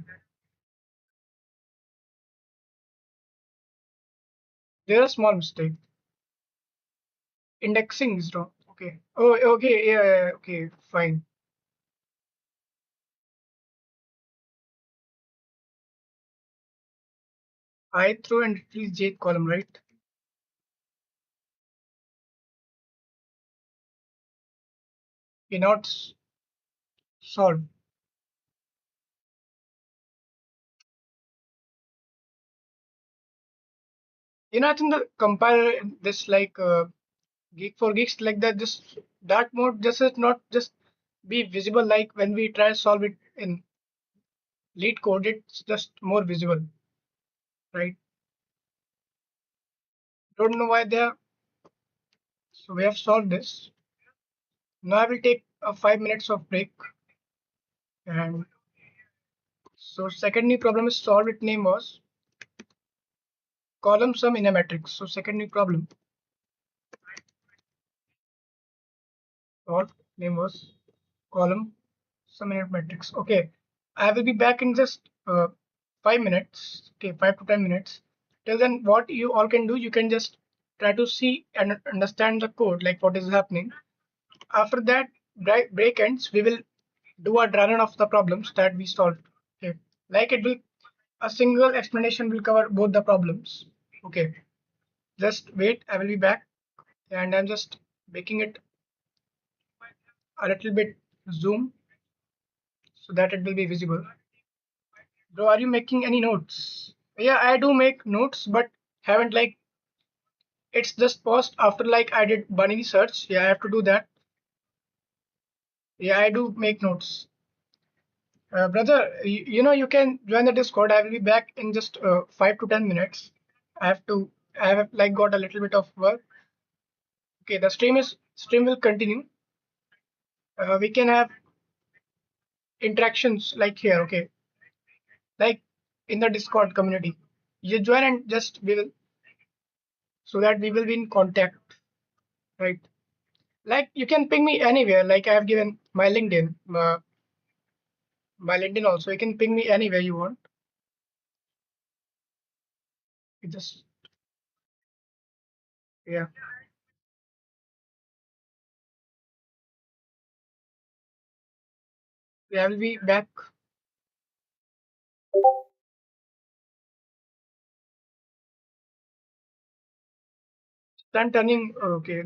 there are small mistake. Indexing is wrong. Okay. Oh, okay. Yeah, yeah, okay. Fine. I throw and retrieve J column, right? Cannot solve. I think the compare this like geek for geeks like that. Just that mode just is not just be visible like when we try to solve it in lead code. It's just more visible, right? Don't know why they are. So we have solved this. Now I will take a 5 minutes of break. And so second new problem is solved. Its name was column sum in a matrix. So second new problem solved name was column sum in a matrix. Okay, I will be back in just 5 minutes. Okay, 5 to 10 minutes. Till then, what you all can do, you can just try to see and understand the code, like what is happening. After that break ends, we will do a dry run of the problems that we solved. Okay, like it will a single explanation will cover both the problems. Okay, just wait, I will be back, and I'm just making it a little bit zoom so that it will be visible. Bro, are you making any notes? Yeah, I do make notes, but haven't like it's just paused after like I did bunny search. Yeah, I have to do that. Yeah, I do make notes. Brother, you can join the Discord. I will be back in just 5 to 10 minutes. I have to. I have like got a little bit of work. Okay, the stream will continue. We can have interactions like here. Okay, like in the Discord community. You join and just we will so that we will be in contact, right? Like you can ping me anywhere. Like I have given my LinkedIn also. You can ping me anywhere you want. You just yeah. Yeah, I will be back. Done turning. Okay.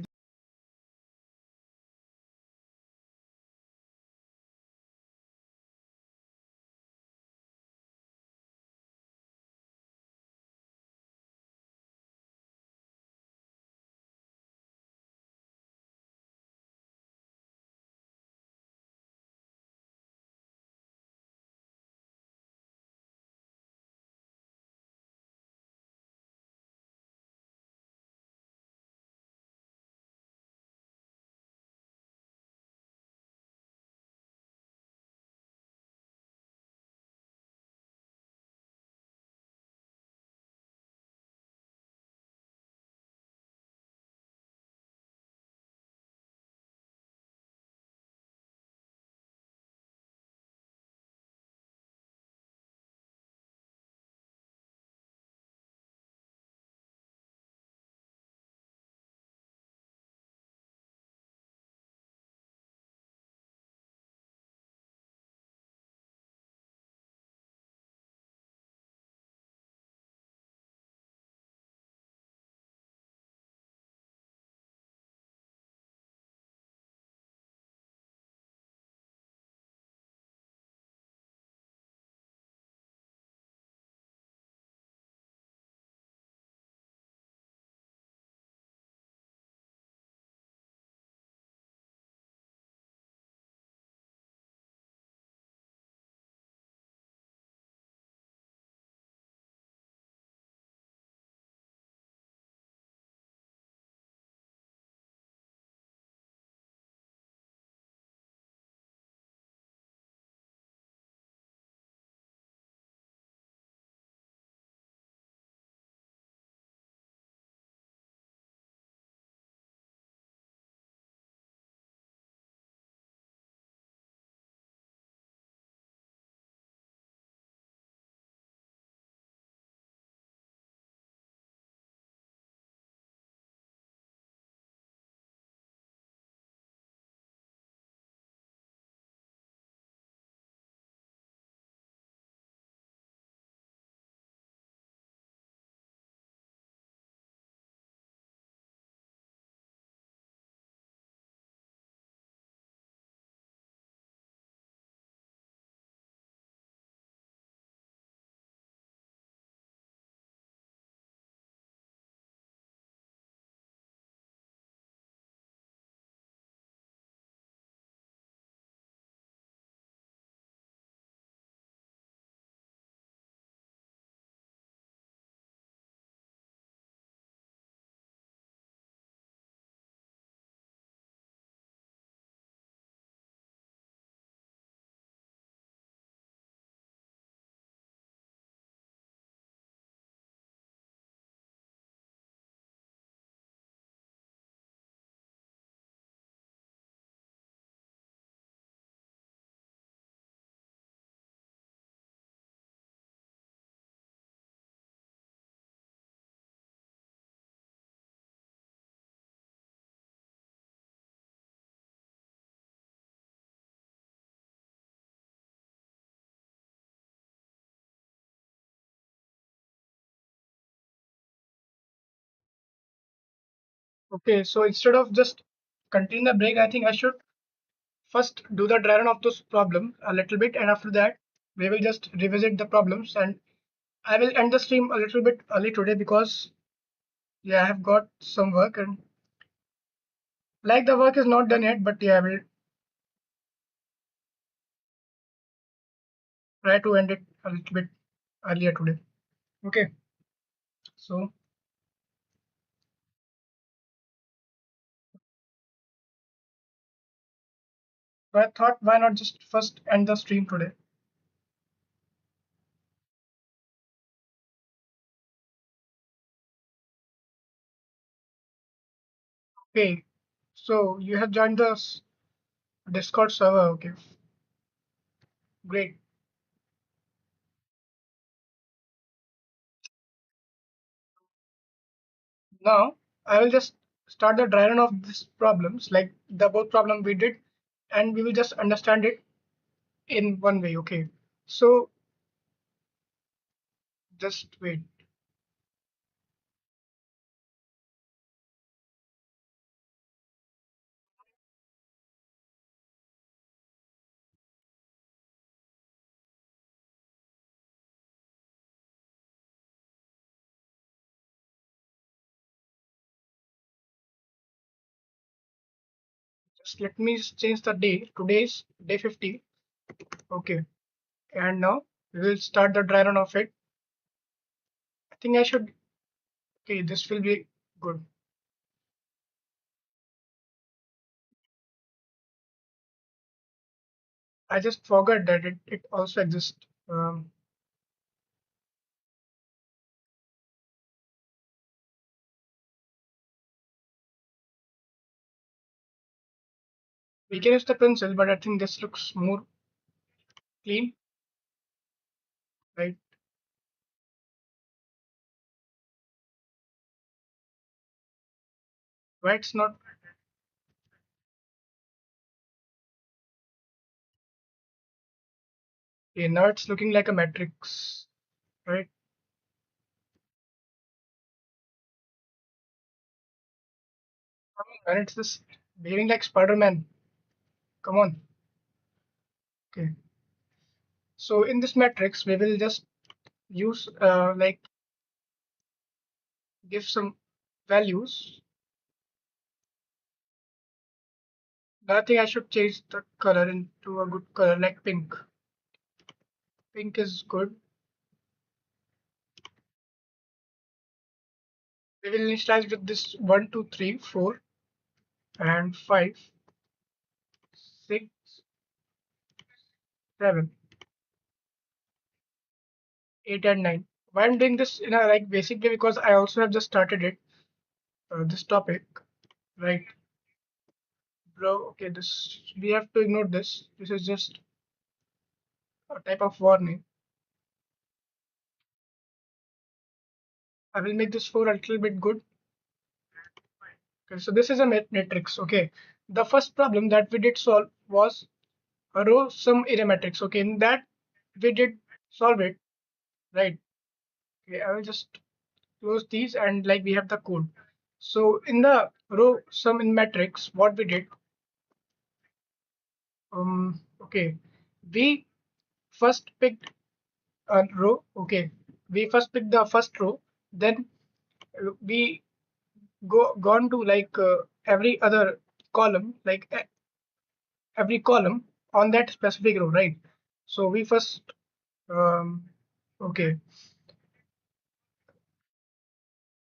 Okay, so instead of just continuing the break, I think I should first do the dry run of those problems a little bit, and after that, we will just revisit the problems. And I will end the stream a little bit early today because yeah, I have got some work, and like the work is not done yet, but yeah, I will try to end it a little bit earlier today. Okay, so I thought why not just first end the stream today. Okay, so you have joined the Discord server. Okay, great. Now I will just start the dry run of these problems, like the both problem we did, and we will just understand it in one way. Okay, so just wait. Just let me just change the day. Today's day 50. Okay, and now we will start the dry run of it. I think I should. Okay, this will be good. I just forgot that it also exists. We can use the pencil, but I think this looks more clean, right? Why it's not? Okay, now it's looking like a matrix, right? And it's this behaving like Spider-Man. Come on. Okay. So in this matrix, we will just use like give some values. I think I should change the color into a good color like pink. Pink is good. We will initialize with this 1, 2, 3, 4, and 5, 6, 7, 8, and 9. Why I'm doing this in a like basic way because I also have just started it, this topic, right? Bro, okay, this we have to ignore this. This is just a type of warning. I will make this 4 a little bit good. Okay, so this is a matrix. Okay, the first problem that we did solve was a row sum area matrix. Okay, in that we did solve it, right? Okay, I will just close these and like we have the code. So in the row sum in matrix, what we did, okay, we first picked a row. Okay, we first picked the first row, then we gone to like every other column, like every column on that specific row, right? So we first, um, okay,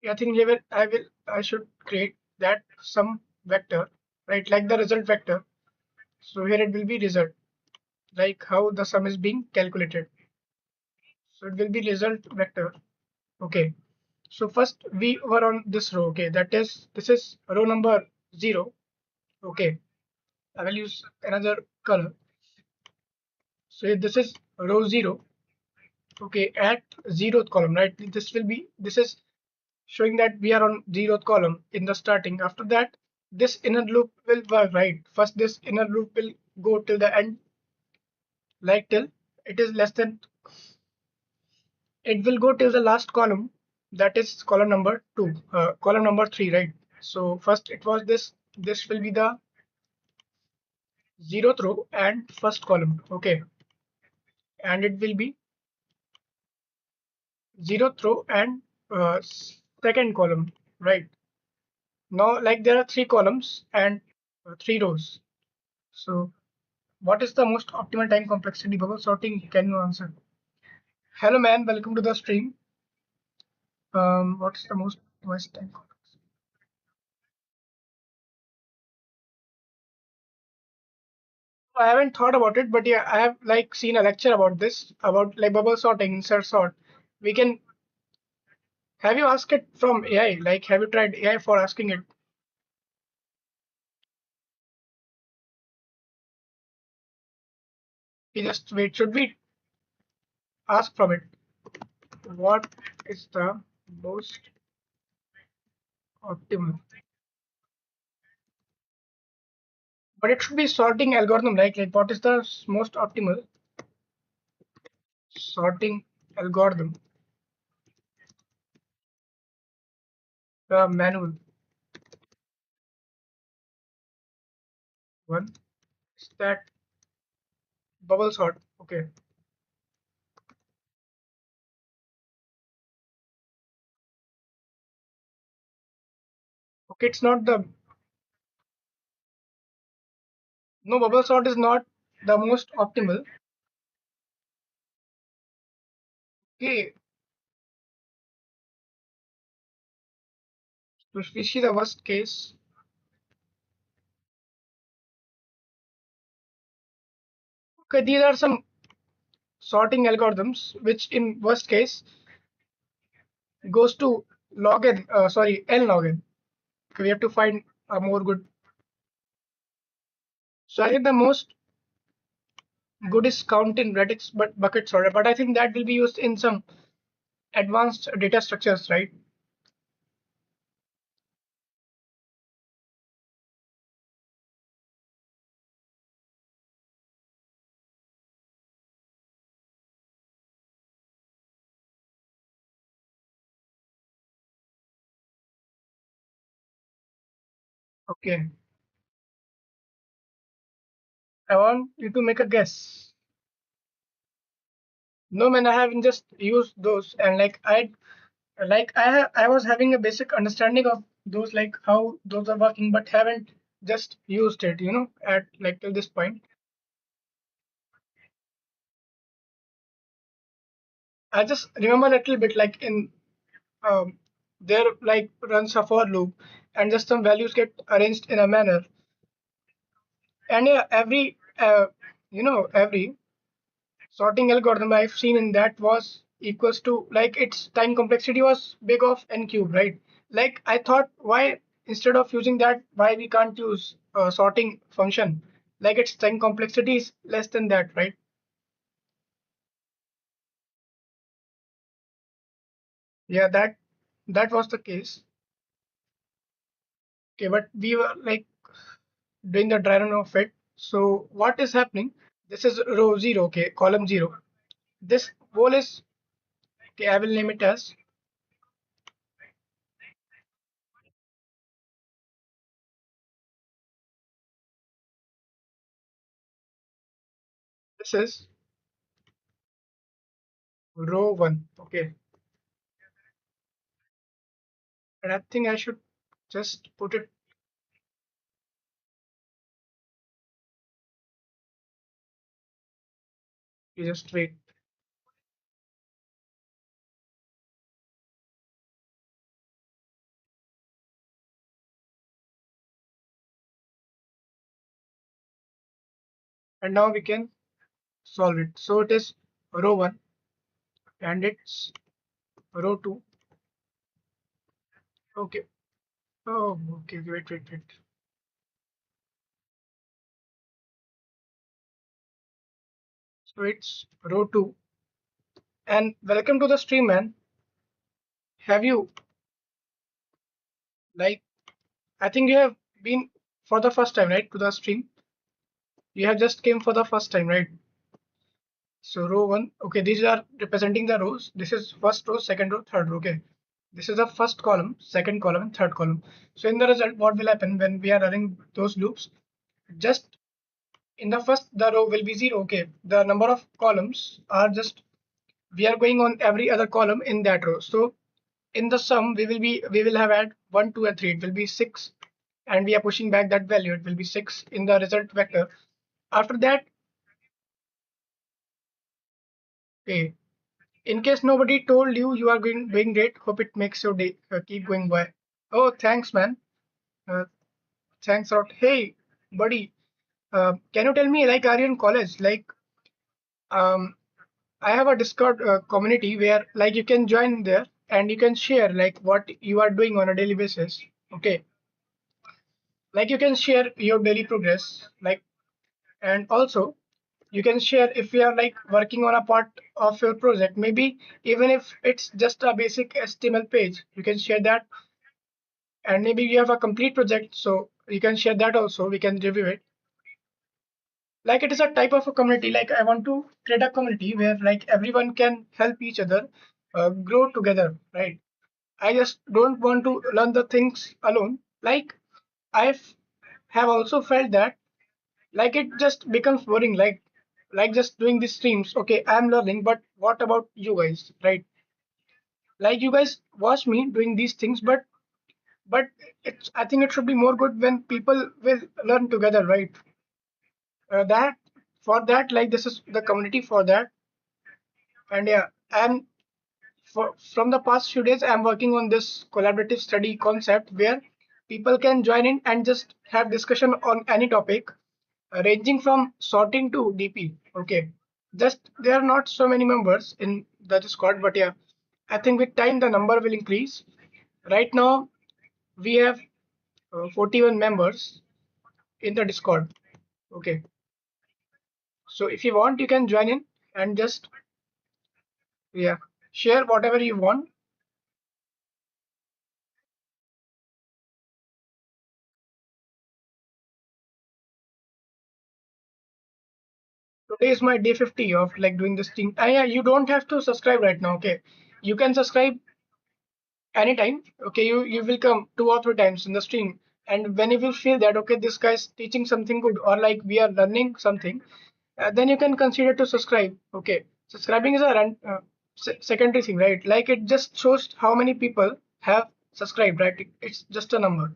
I think I should create that sum vector, right? Like the result vector. So here it will be result, like how the sum is being calculated. So it will be result vector. Okay. So first we were on this row. Okay, that is this is row number 0. Okay, I will use another color. So this is row 0. Okay, at zeroth column, right? This is showing that we are on zeroth column in the starting. After that, this inner loop will work, right? First, this inner loop will go till the end, like till it is less than. It will go till the last column, that is column number 2, column number 3, right? So first it was this. This will be the zeroth row and first column. Okay, and it will be zeroth row and second column. Right. Now, like there are three columns and three rows. So what is the most optimal time complexity bubble sorting? Can you answer? Hello, man. Welcome to the stream. What's the most optimized time complexity? I haven't thought about it, but yeah, I have like seen a lecture about this, about like bubble sorting, insert sort. We can have you asked it from AI? Like, have you tried AI for asking it? We just wait. Should we ask from it? What is the most optimal? But it should be sorting algorithm, like what is the most optimal sorting algorithm? The manual one is that bubble sort. Okay. Okay, it's not the no bubble sort is not the most optimal. Okay, so if we see the worst case, okay, these are some sorting algorithms which in worst case goes to log n, sorry, n log n. Okay, we have to find a more good. So I think the most good is count in radix but bucket sorter, but I think that will be used in some advanced data structures, right? Okay, I want you to make a guess. No man, I haven't just used those and I was having a basic understanding of those, like how those are working, but haven't just used it, at like till this point. I just remember a little bit like in there like runs a for loop and just some values get arranged in a manner. And yeah, every sorting algorithm I've seen in that was equals to like its time complexity was big of n cube, right? Like I thought, why instead of using that, why we can't use a sorting function? Like its time complexity is less than that, right? Yeah, that was the case. Okay, but we were like doing the dry run of it. So what is happening? This is row zero, okay, column zero. This whole is okay. I will name it as this is row one, okay. And I think I should just put it. You just wait, and now we can solve it. So it is row one, and it's row two. Okay. Oh, okay. Wait. So it's row two. And welcome to the stream, man. Have you like? I think you have been for the first time, right, to the stream. You have just came for the first time, right? So row one. Okay, these are representing the rows. This is first row, second row, third row. Okay. This is the first column, second column, and third column. So in the result, what will happen when we are running those loops? Just in the first, the row will be 0. Okay, the number of columns are just, we are going on every other column in that row. So in the sum, we will have add 1, 2, and 3. It will be 6, and we are pushing back that value. It will be 6 in the result vector. After that, okay, in case nobody told you, you are doing great. Hope it makes your day. Keep going by. Oh, thanks, man. Uh, thanks a lot. Hey, buddy. Can you tell me, like, are you in college? Like, um, I have a Discord community where, like, you can join there and you can share, like, what you are doing on a daily basis. Okay, like, you can share your daily progress, like, and also you can share if you are like working on a part of your project. Maybe even if it's just a basic HTML page, you can share that. And maybe you have a complete project, so you can share that also. We can review it. Like, it is a type of a community. Like, I want to create a community where like everyone can help each other grow together, right? I just don't want to learn the things alone. Like, I have also felt that like it just becomes boring. Like just doing these streams. Okay, I'm learning, but what about you guys, right? Like, you guys watch me doing these things, but it's, I think it should be more good when people will learn together, right? That for that, like, this is the community for that. And yeah, and from the past few days, I'm working on this collaborative study concept where people can join in and just have discussion on any topic, ranging from sorting to DP. Okay, just there are not so many members in the Discord, but yeah, I think with time the number will increase. Right now we have 41 members in the Discord. Okay, so if you want, you can join in and just, yeah, share whatever you want. Today is my day 50 of like doing this thing. Yeah, you don't have to subscribe right now. Okay, you can subscribe anytime. Okay, you will come 2 or 3 times in the stream, and when you will feel that okay, this guy's teaching something good, or like we are learning something, then you can consider to subscribe. Okay, subscribing is a secondary thing, right? Like, it just shows how many people have subscribed, right? It's just a number.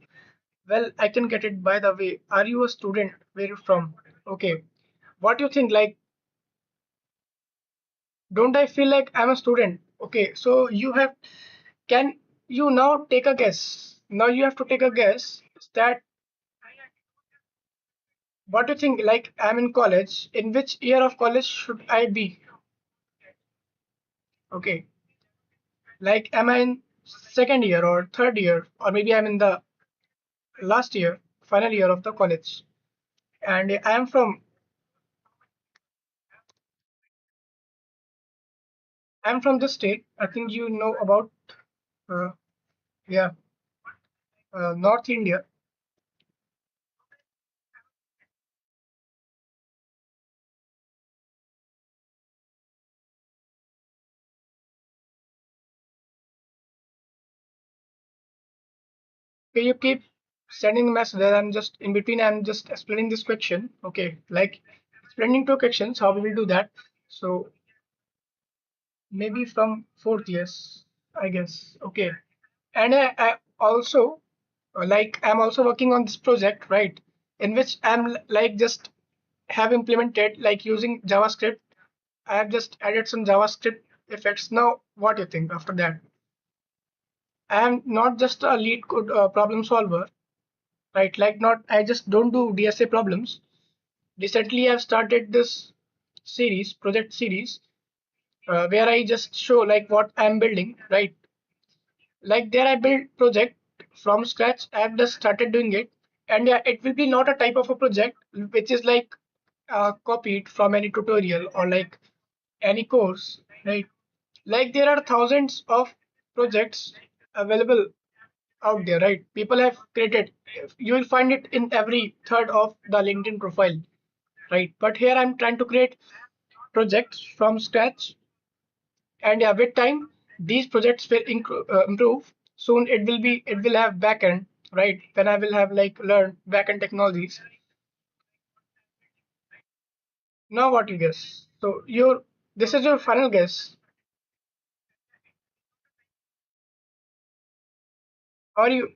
Well, I can get it. By the way, are you a student? Where you from? Okay, what do you think? Like, don't I feel like I'm a student? Okay, so you have, can you now take a guess? Now you have to take a guess that what do you think? Like, I'm in college. In which year of college should I be? Okay, like, am I in second year or third year, or maybe I'm in the last year, final year of the college? And I am from, I'm from this state. I think you know about, uh, yeah, North India. Okay, you keep sending the message that I'm just in between. I'm just explaining this question. Okay, like explaining two questions, how we will do that. So maybe from fourth years, I guess. Okay, and I also like, I'm also working on this project, right? In which I'm like just have implemented like using JavaScript. I have just added some JavaScript effects. Now, what do you think after that? I am not just a lead code problem solver, right? Like, not, I just don't do DSA problems. Recently, I've started this series, project series, where I just show like what I'm building, right? Like, there I build project from scratch. I've just started doing it, and yeah, it will be not a type of a project which is like copied from any tutorial or like any course, right? Like, there are thousands of projects available out there, right? People have created. You will find it in every third of the LinkedIn profile, right? But here I'm trying to create projects from scratch, and yeah, with time, these projects will improve. Soon it will have backend, right? When I will have like learned backend technologies. Now what you guess? So your this is your final guess, or you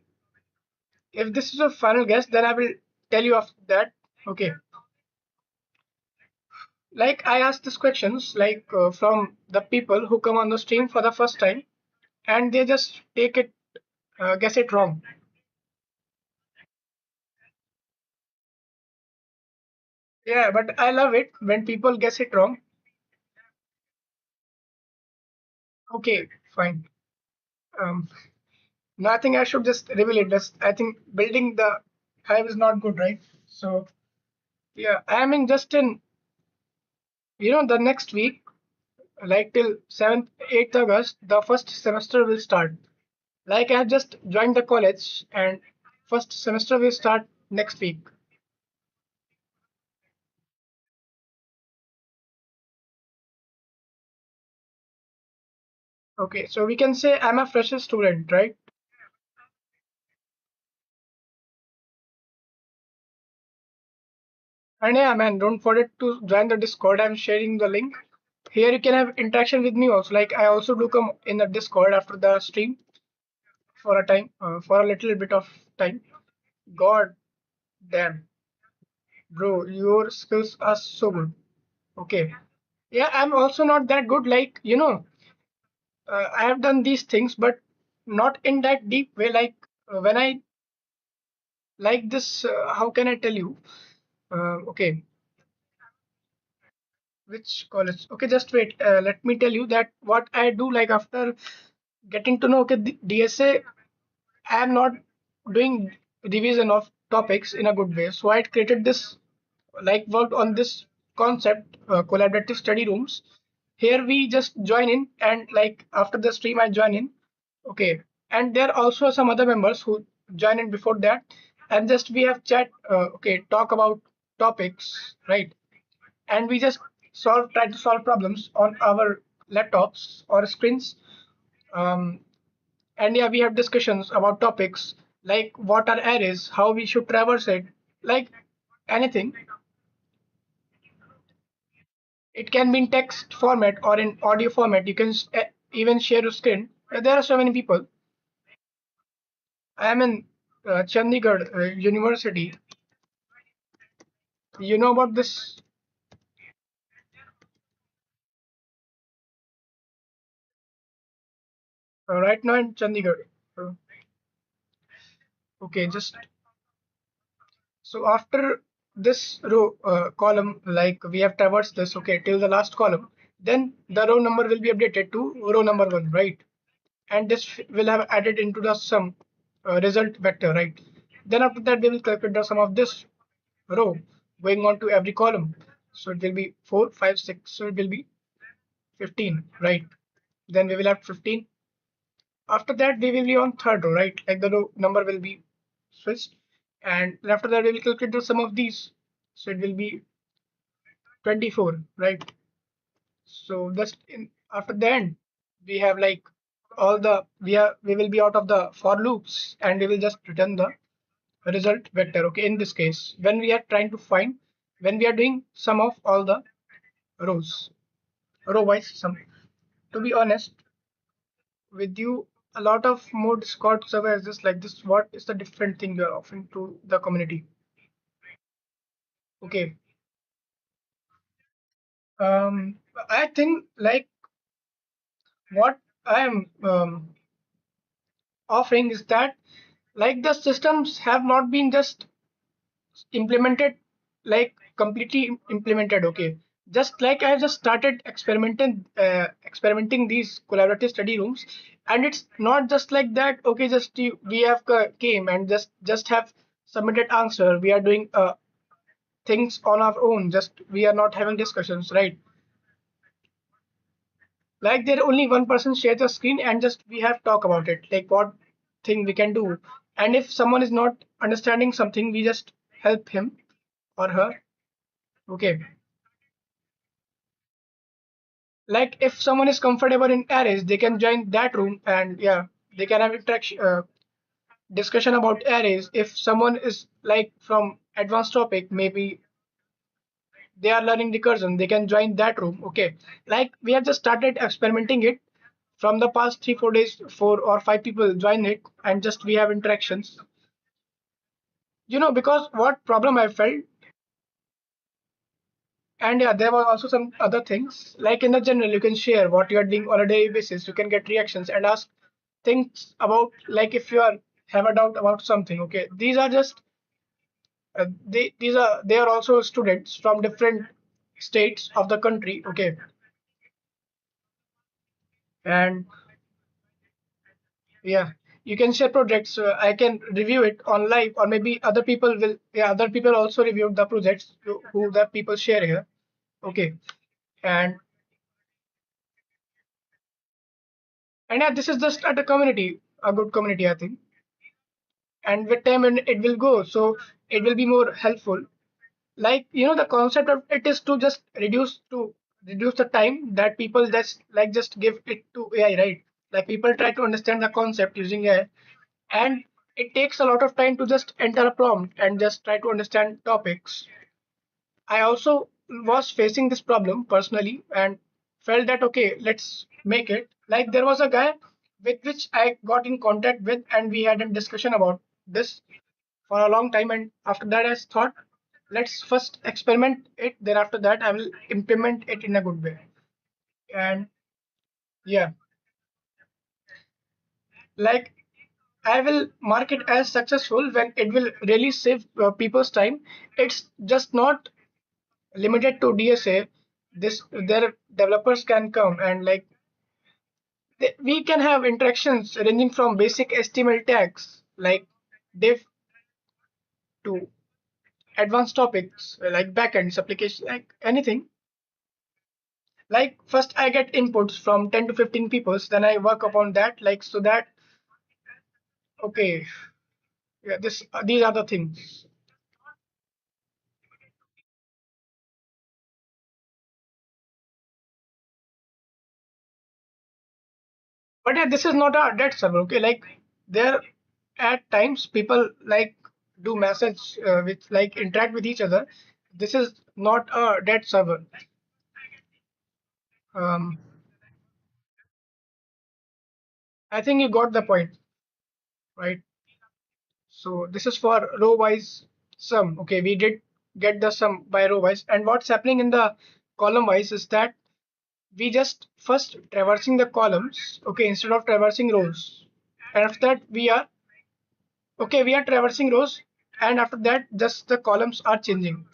if this is your final guess, then I will tell you of that. Okay. Like I asked these questions like from the people who come on the stream for the first time, and they just take it guess it wrong. Yeah, but I love it when people guess it wrong. Okay, fine. Um, no, I think I should just reveal it. Just I think building the hype is not good, right? So yeah, I mean just in the next week, like till 7th, 8th August, the first semester will start. Like I have just joined the college, and first semester will start next week. Okay, so we can say I'm a fresher student, right? And yeah, man, don't forget to join the Discord. I'm sharing the link. Here you can have interaction with me also. Like I also do come in the Discord after the stream for a time, for a little bit of time. God damn, bro, your skills are so good. Okay. Yeah, I'm also not that good. Like, I have done these things, but not in that deep way. Like when I like this, how can I tell you? Okay, which college? Okay, just wait. Let me tell you that what I do. Like after getting to know, okay, the DSA, I am not doing revision of topics in a good way. So I created this, like worked on this concept, collaborative study rooms. Here we just join in, and like after the stream I join in. Okay, and there are also some other members who join in before that, and just we have chat. Okay, talk about topics, right? And we just try to solve problems on our laptops or screens. Um, and yeah, we have discussions about topics like what are arrays, how we should traverse it, like anything. It can be in text format or in audio format. You can even share your screen. There are so many people. I am in Chandigarh University. You know about this right now in Chandigarh. Uh, okay, just so after this row column, like we have traversed this, okay, till the last column, then the row number will be updated to row number one, right? And this will have added into the sum result vector, right? Then after that, we will calculate the sum of this row going on to every column. So it will be 4, 5, 6. So it will be 15, right? Then we will have 15. After that, we will be on third row, right? Like the row number will be switched. And after that, we will calculate the sum of these. So it will be 24, right? So just in after the end, we have like all the we will be out of the for loops, and we will just return the result vector. Okay, in this case, when we are trying to find when we are doing sum of all the rows, row wise sum. To be honest with you, a lot of more Discord servers just like this. What is the different thing you are offering to the community? Okay. Um, I think like what I am offering is that like the systems have not been just implemented like completely implemented. Okay, just like I just started experimenting these collaborative study rooms, and it's not just like that. Okay, just we have came and just have submitted answer. We are doing things on our own. Just we are not having discussions, right? Like there only one person shares the screen, and just we have talk about it, like what thing we can do. And if someone is not understanding something, we just help him or her. Okay. Like if someone is comfortable in arrays, they can join that room, and yeah, they can have interaction, discussion about arrays. If someone is like from advanced topic, maybe they are learning recursion, they can join that room. Okay, like we have just started experimenting it from the past 3 4 days. 4 or 5 people join it, and just we have interactions. Because what problem I felt. And yeah, there were also some other things. Like in the general, you can share what you are doing on a daily basis. You can get reactions and ask things about, like if you are have a doubt about something. Okay, these are just they are also students from different states of the country. Okay, and yeah, you can share projects. I can review it on live, or maybe other people will. Yeah, other people also review the projects who the people share here. Okay, and yeah, this is just at a community, a good community, I think. And with time and it will go, so it will be more helpful. Like the concept of it is to just reduce the time that people just give it to AI, right? Like people try to understand the concept using AI, and it takes a lot of time to just enter a prompt and just try to understand topics. I also was facing this problem personally and felt that okay, let's make it. Like there was a guy with which I got in contact with, and we had a discussion about this for a long time. And after that, I thought, let's first experiment it. Then after that, I will implement it in a good way. And yeah, like I will mark it as successful when it will really save people's time. It's just not limited to DSA. This their developers can come and like we can have interactions ranging from basic HTML tags like div to advanced topics like backends application, like anything. Like first I get inputs from 10 to 15 people, then I work upon that, like so that okay, yeah, this these are the things. But yeah, this is not a dead server. Okay, like there at times people like do message with like interact with each other. This is not a dead server. um I think you got the point, right? So this is for row wise sum. Okay, we did get the sum by row wise, and what's happening in the column wise is that we just first traversing the columns, okay, instead of traversing rows. And after that we are traversing rows, and after that just the columns are changing.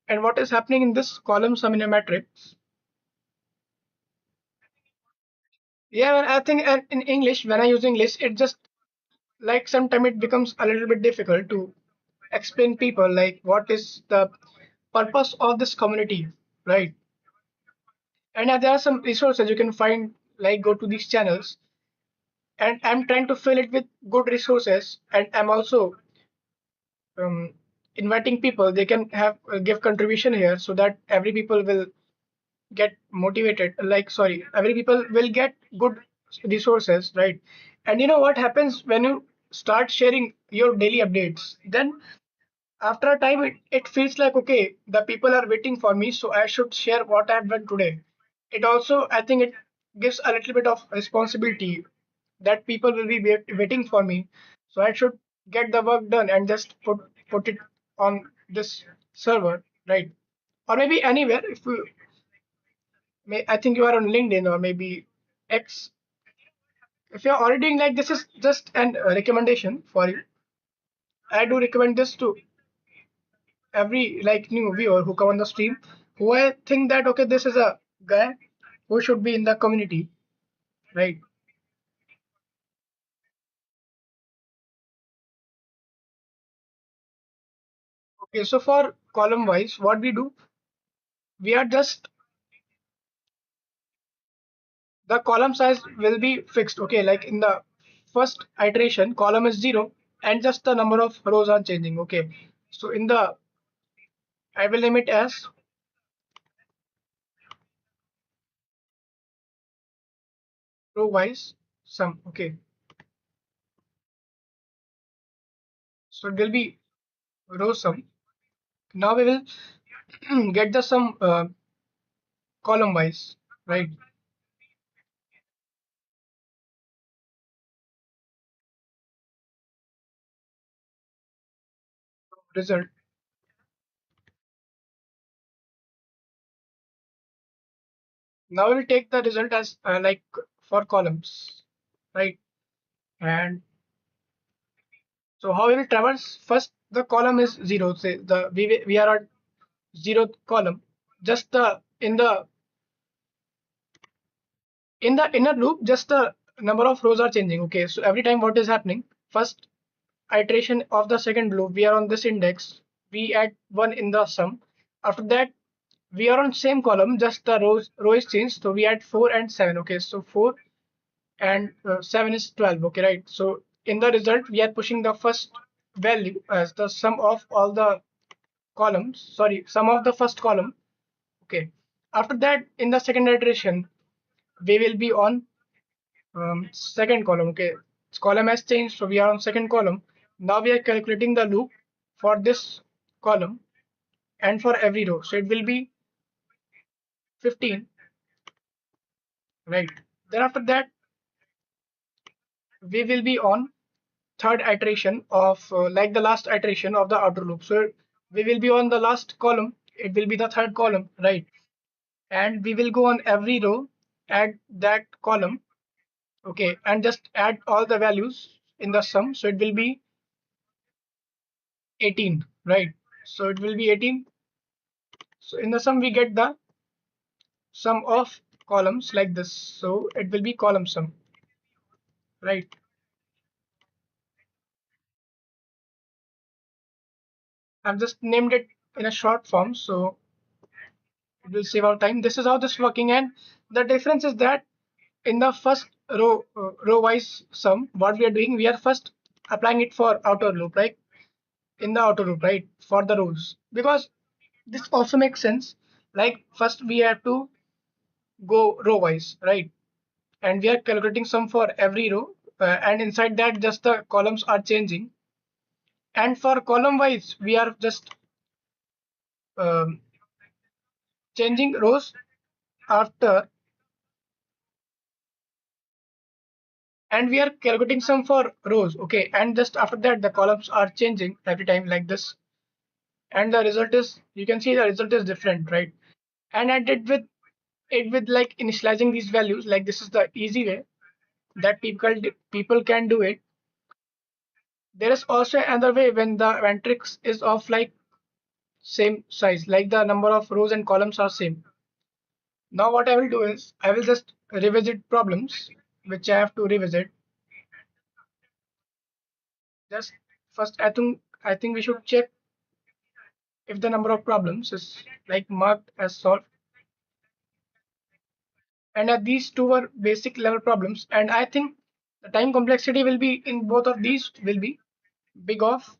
And what is happening in this column sum in a matrix? Yeah, I think in English, when I use English, it just like sometimes it becomes a little bit difficult to explain people like what is the purpose of this community, right? And there are some resources you can find, like go to these channels, and I'm trying to fill it with good resources, and I'm also um, inviting people. They can have give contribution here so that every people will get motivated, like sorry, every people will get good resources, right? And you know what happens when you start sharing your daily updates, then after a time it feels like okay, the people are waiting for me, so I should share what I've done today. It also, I think it gives a little bit of responsibility that people will be waiting for me, so I should get the work done and just put it on this server, right? Or maybe anywhere. If you I think you are on LinkedIn or maybe X. If you're already doing like this, is just an recommendation for you. I do recommend this to every like new viewer who come on the stream, who I think that okay, this is a guy who should be in the community, right? Okay, so for column wise, what we do, we are just the column size will be fixed. Okay, like in the first iteration, column is 0, and just the number of rows are changing. Okay, so in the I will name it as row wise sum. Okay, so it will be row sum. Now we will get the sum column wise, right? Result. Now we'll take the result as like for columns, right? And so how we will traverse first, the column is zero. Say the we are at zeroth column. Just the in the inner loop, just the number of rows are changing. Okay, so every time what is happening, first iteration of the second loop, we are on this index, we add one in the sum. After that, we are on same column, just the row is changed. So we add 4 and 7. Okay, so 4 and 7 is 12. Okay, right? So in the result, we are pushing the first value as the sum of all the columns. Sorry, sum of the first column. Okay. After that, in the second iteration, we will be on second column. Okay, this column has changed, so we are on second column. Now we are calculating the loop for this column and for every row. So it will be 15, right? Then after that, we will be on third iteration of like the last iteration of the outer loop. So we will be on the last column. It will be the third column, right? And we will go on every row, add that column, okay, and just add all the values in the sum. So it will be 18, right? So it will be 18. So in the sum, we get the sum of columns like this. So it will be column sum, right? I've just named it in a short form, so it will save our time. This is how this is working, and the difference is that in the first row wise sum, what we are doing, we are first applying it for outer loop, right? In the outer loop, right? For the rows, because this also makes sense. Like first we have to go row wise, right? And we are calculating sum for every row, and inside that just the columns are changing. And for column wise, we are just um, changing rows after, and we are calculating sum for rows. Okay, and just after that the columns are changing every time like this, and the result is, you can see the result is different, right? And I did with it with like initializing these values, like this is the easy way that people can do it. There is also another way when the matrix is of like same size, like the number of rows and columns are same. Now what I will do is I will just revisit problems which I have to revisit. Just first, I think we should check if the number of problems is like marked as solved. And these two were basic level problems, and I think the time complexity will be in both of these will be big of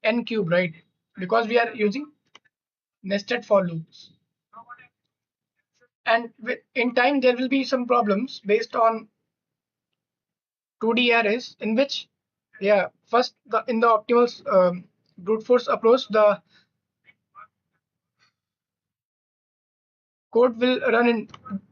n cube, right? Because we are using nested for loops. And in time there will be some problems based on 2D arrays in which, yeah, first in the optimal brute force approach, the code will run in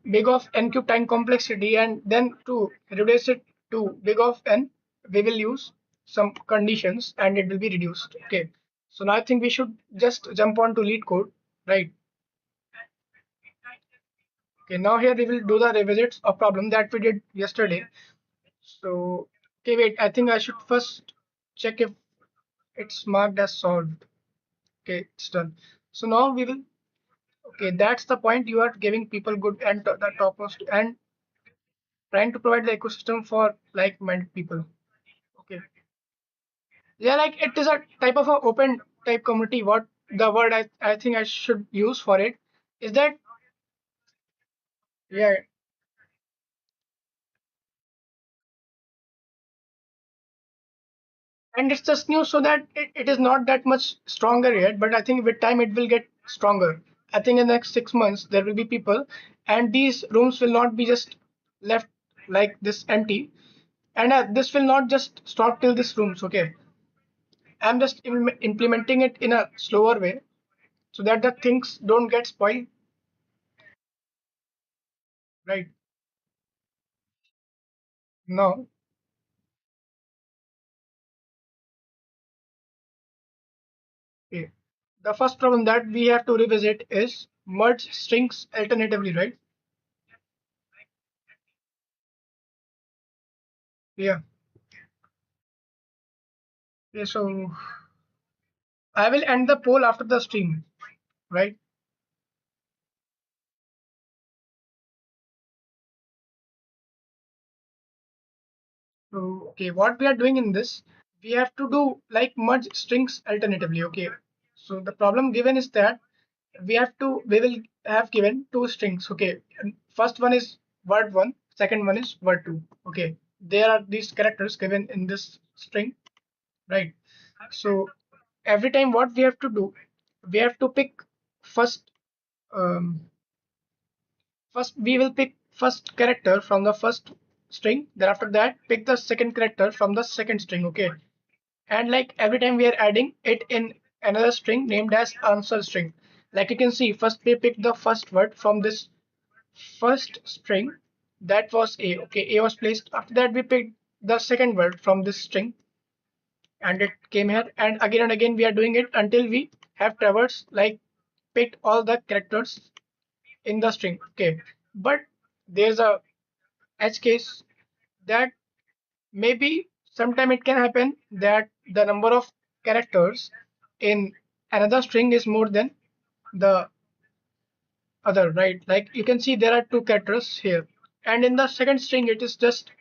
big of n cube time complexity, and then to reduce it to big of n, we will use some conditions and it will be reduced. Okay, so now I think we should just jump on to LeetCode, right? Okay, now here we will do the revisits of problem that we did yesterday. So, okay, wait, I think I should first check if it's marked as solved. Okay, it's done. So now we will, okay, that's the point. You are giving people good and the topmost and trying to provide the ecosystem for like-minded people. Okay. Yeah, like it is a type of a open type community. What the word I think I should use for it is that, yeah, and it's just new so that it is not that much stronger yet, but I think with time it will get stronger. I think in the next 6 months there will be people, and these rooms will not be just left like this empty, and this will not just stop till this rooms. Okay, I'm just implementing it in a slower way so that the things don't get spoiled, right? Now, okay, the first problem that we have to revisit is merge strings alternatively, right? Yeah. Okay, so I will end the poll after the stream, right? So, okay, what we are doing in this, we have to do like merge strings alternatively. Okay, so the problem given is that we will have given two strings. Okay, and first one is word one, second one is word two. Okay, there are these characters given in this string, right? So every time what we have to do, we have to pick first. Um, First, we will pick first character from the first string. Then after that, pick the second character from the second string. Okay, and like every time we are adding it in another string named as answer string. Like you can see, first we picked the first word from this first string, that was A. Okay, A was placed. After that, we picked the second word from this string and it came here. And again, we are doing it until we have traversed, like picked all the characters in the string. Okay, but there's a edge case that maybe sometime it can happen that the number of characters in another string is more than the other, right? Like you can see there are two characters here, and in the second string it is just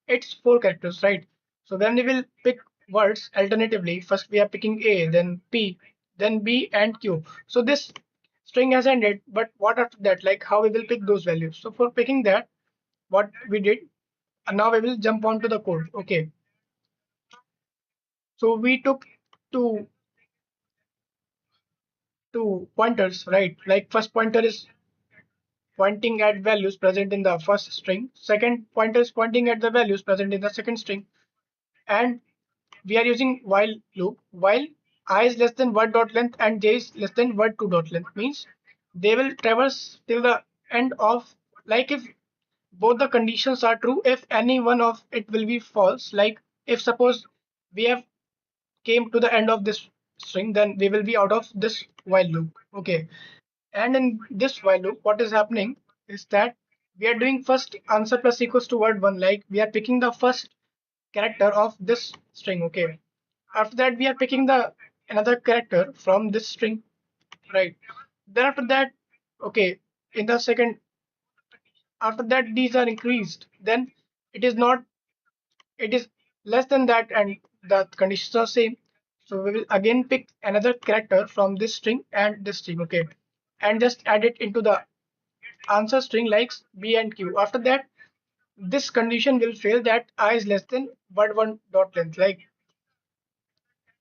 it's four characters, right? So when we will pick words alternatively, first we are picking A, then P, then B and Q. So this string has ended, but what after that? Like how we will pick those values? So for picking that, what we did, and now we will jump on to the code. Okay, so we took two two pointers, right? Like first pointer is pointing at values present in the first string. Second pointer is pointing at the values present in the second string. And we are using while loop. While I is less than word dot length and j is less than word two dot length means they will traverse till the end of, like if both the conditions are true, if any one of it will be false. Like if suppose we have came to the end of this string, then we will be out of this while loop. Okay, and in this while loop, what is happening is that we are doing first answer plus equals to word one, like we are picking the first character of this string. Okay, after that we are picking the another character from this string, right? Then after that, okay, in the second, after that these are increased, then it is not, it is less than that and the conditions are same. So we will again pick another character from this string and this string. Okay, and just add it into the answer string like B and Q. After that, this condition will fail that I is less than word one dot length. Like,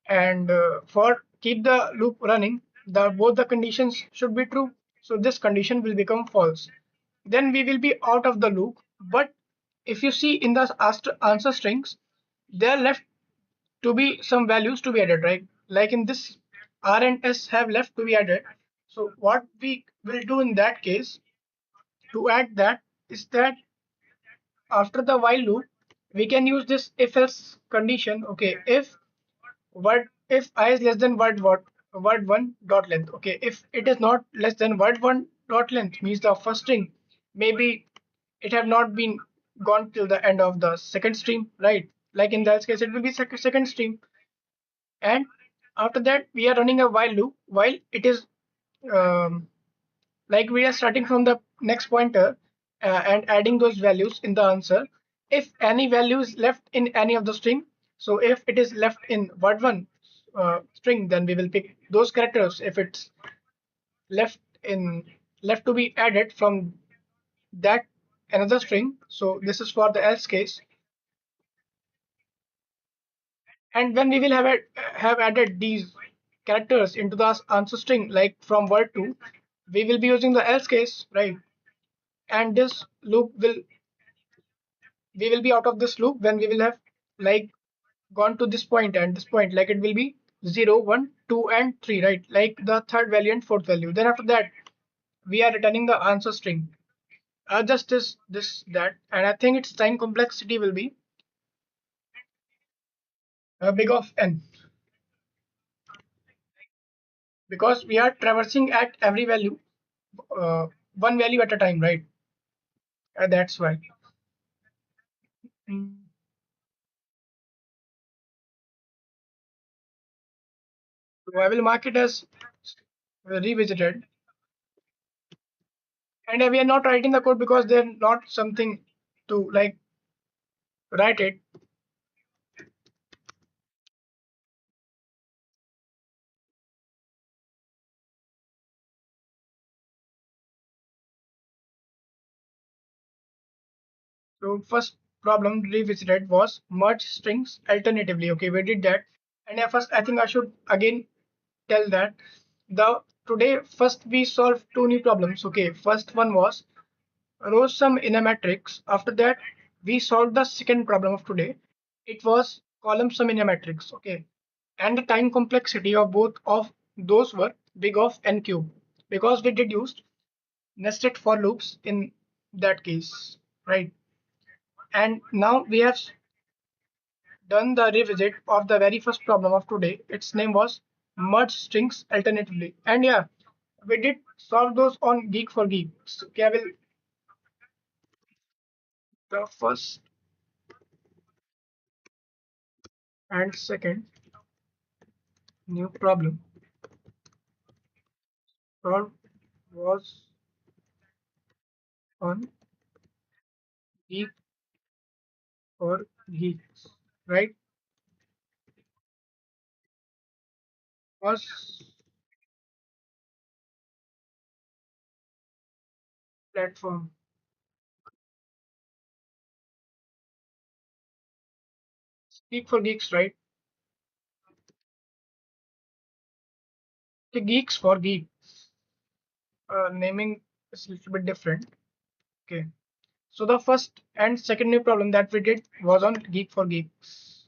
and for keep the loop running, the both the conditions should be true. So this condition will become false. Then we will be out of the loop. But if you see in the answer strings, they are left to be some values to be added, right? Like in this, R and S have left to be added. So what we will do in that case to add that is that after the while loop, we can use this if else condition. Okay, if I is less than word one dot length. Okay, if it is not less than word one dot length means the first string maybe it have not been gone till the end of the second stream, right? Like in that case, it will be second stream, and after that we are running a while loop while it is um, like we are starting from the next pointer and adding those values in the answer. If any value is left in any of the string, so if it is left in word one string, then we will pick those characters. If it's left in left to be added from that another string, so this is for the else case. And when we will have added these characters into the answer string, like from word two, we will be using the else case, right? And this loop will we will be out of this loop when we will have like gone to this point and this point, like it will be 0, 1, 2, and 3, right? Like the third value and fourth value. Then after that, we are returning the answer string. Just this, that, and I think its time complexity will be big of n because we are traversing at every value, uh, one value at a time, right? That's why. Mm. So I will mark it as revisited, and we are not writing the code because they're not something to like write it. So first problem revisited was merge strings alternatively. Okay, we did that. And at first, I think I should again tell that the today first we solved two new problems. Okay, first one was row sum in a matrix. After that, we solved the second problem of today. It was column sum in a matrix. Okay, and the time complexity of both of those were big of n cube because we deduced nested for loops in that case, right? And now we have done the revisit of the very first problem of today. Its name was merge strings alternatively. And yeah, we did solve those on Geek for Geek. So, okay, I will the first and second new problem solved was on Geek for Geeks, right? Was platform. Geek for Geeks, right? The Geeks for Geeks. Naming is a little bit different. Okay. So the first and second new problem that we did was on Geek for Geeks.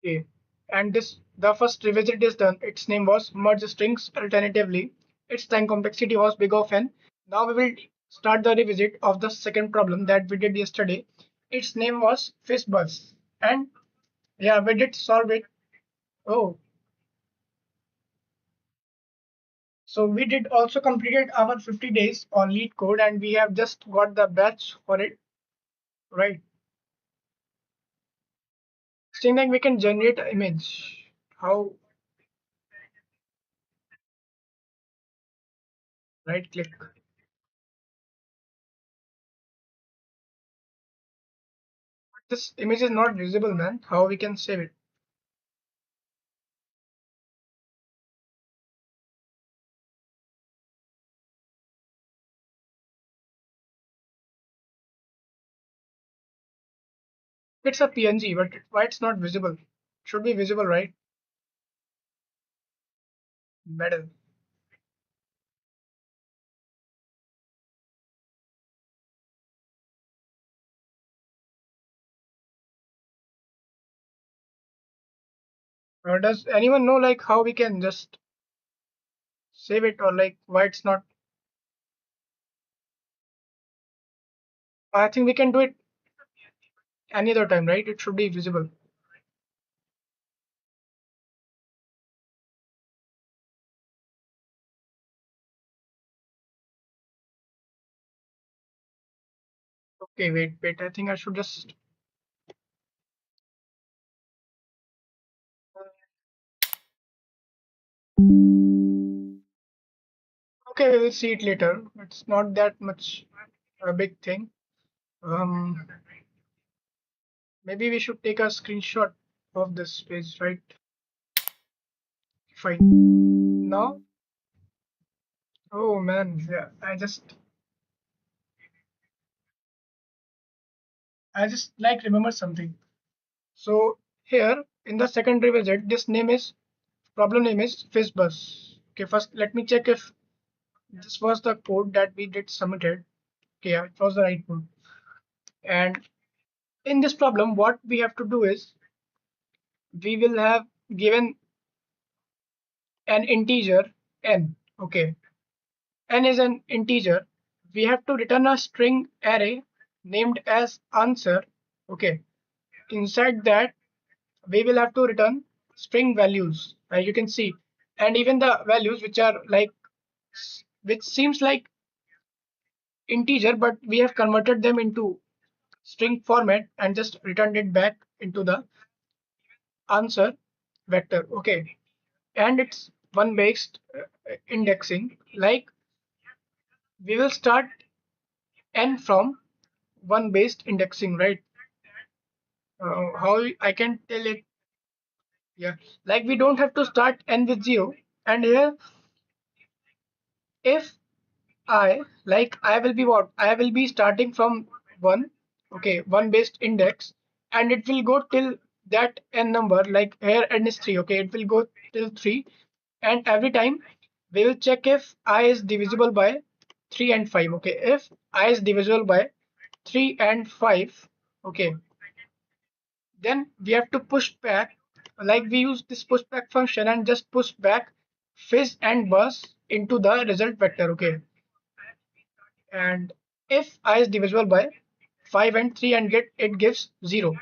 Okay. And this the first revisit is done. Its name was merge strings alternatively. Its time complexity was big of n. Now we will start the revisit of the second problem that we did yesterday. Its name was Fizz Buzz. And yeah, we did solve it. Oh, so we did also completed our 50 days on LeetCode and we have just got the batch for it, right? Saying that we can generate an image. How? Right click. This image is not visible, man. How we can save it? It's a PNG, but why it's not visible? Should be visible, right? Better. Does anyone know like how we can just save it or like why it's not? I think we can do it any other time, right? It should be visible. Okay, wait. I think I should just. Okay, we will see it later. It's not that much a big thing. Um, Maybe we should take a screenshot of this page, right? Fine. Now, oh man, yeah, I just like remember something. So here in the secondary widget, this name is problem name is Fizz Buzz. Okay, first let me check if this was the code that we did submitted. Okay, yeah, it was the right code. And in this problem, what we have to do is we will have given an integer n. Okay, n is an integer. We have to return a string array named as answer. Okay, inside that we will have to return string values, as you can see, and even the values which are like which seems like integer, but we have converted them into string format and just returned it back into the answer vector. Okay, and it's one based indexing. Like we will start n from one based indexing, right? How I can tell it? Yeah, like we don't have to start n with 0. And here, if I will be what? I will be starting from 1, okay, 1 based index, and it will go till that n number, like here n is 3, okay, it will go till 3, and every time we will check if I is divisible by 3 and 5, okay, if I is divisible by 3 and 5, okay, then we have to push back, like we use this push back function and just push back fizz and buzz into the result vector, okay. And if I is divisible by 5 and 3 and get it gives 0.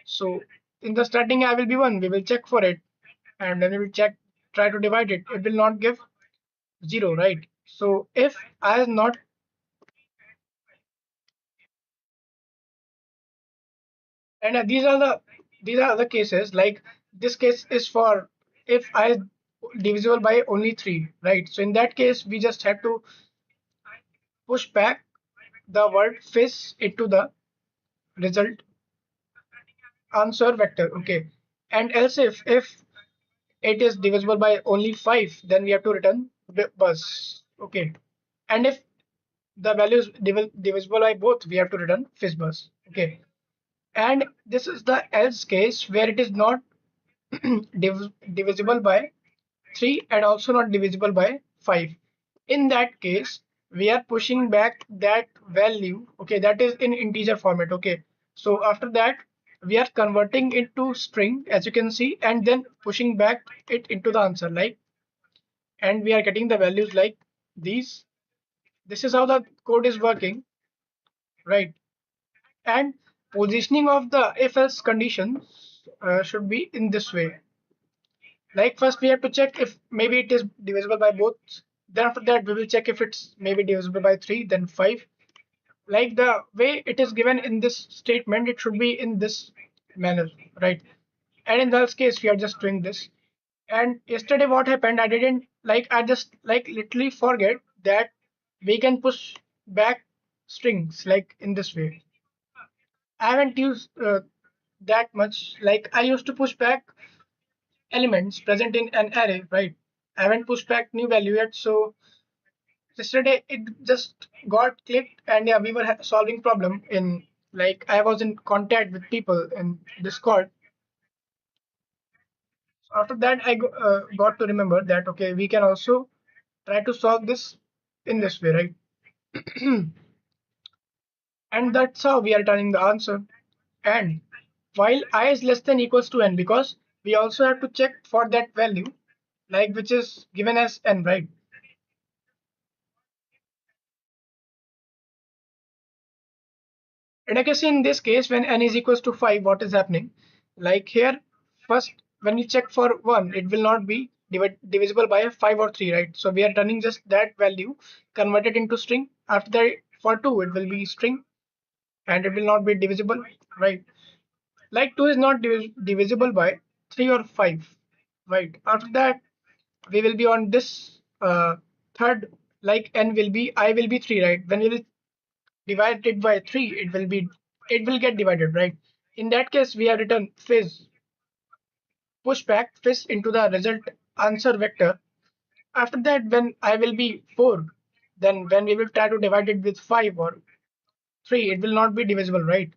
So in the starting I will be 1, we will check for it, and then we will check, try to divide it. It will not give 0, right? So if I is not, and these are the cases, like this case is for if I is divisible by only 3, right? So in that case we just have to push back the word fizz into the result answer vector, okay. And else if it is divisible by only 5, then we have to return buzz, okay. And if the value is divisible by both, we have to return fizz buzz, okay. And this is the else case where it is not divisible by 3 and also not divisible by 5. In that case, we are pushing back that value, okay, that is in integer format, okay. So after that, we are converting it to string, as you can see, and then pushing back it into the answer, like, and we are getting the values like these. This is how the code is working, right? And positioning of the if else conditions should be in this way. Like first we have to check if maybe it is divisible by both. Then after that we will check if it's maybe divisible by 3, then 5. Like the way it is given in this statement, it should be in this manner, right? And in this case we are just doing this. And yesterday what happened, I just like literally forget that we can push back strings like in this way. I haven't used that much. Like I used to push back elements present in an array, right? I haven't pushed back new value yet. So yesterday it just got clicked, and yeah, we were solving problem in, like I was in contact with people in Discord. So after that, got to remember that okay, we can also try to solve this in this way, right? And that's how we are returning the answer. And while I is less than equals to n, because we also have to check for that value, like which is given as n, right? And I guess in this case, when n is equals to 5, what is happening? Like here, first, when you check for 1, it will not be divisible by 5 or 3, right? So we are turning just that value converted into string. After that, for 2, it will be string and it will not be divisible, right? Like 2 is not divisible by 3 or 5, right? After that, we will be on this third, like n will be, I will be 3, right? When we will divide it by 3, it will get divided, right? In that case we have written fizz push back fizz into the result answer vector. After that, when I will be 4, then when we will try to divide it with 5 or 3, it will not be divisible, right?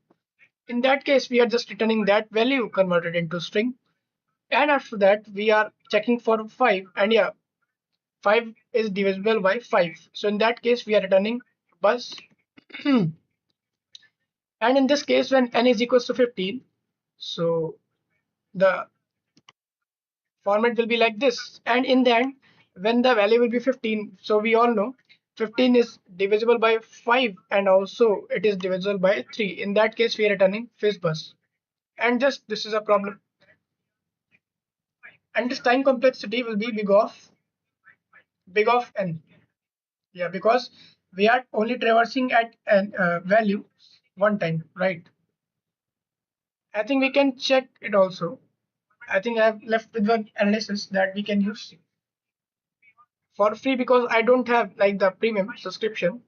In that case we are just returning that value converted into string. And after that we are checking for 5, and yeah, 5 is divisible by 5. So in that case, we are returning bus. And in this case, when n is equals to 15, so the format will be like this. And in the end, when the value will be 15, so we all know 15 is divisible by 5 and also it is divisible by 3. In that case, we are returning Fizz Buzz. And just this is a problem. And this time complexity will be big of n. Yeah, because we are only traversing at an value one time, right? I think we can check it also. I think I have left with one analysis that we can use for free because I don't have like the premium subscription.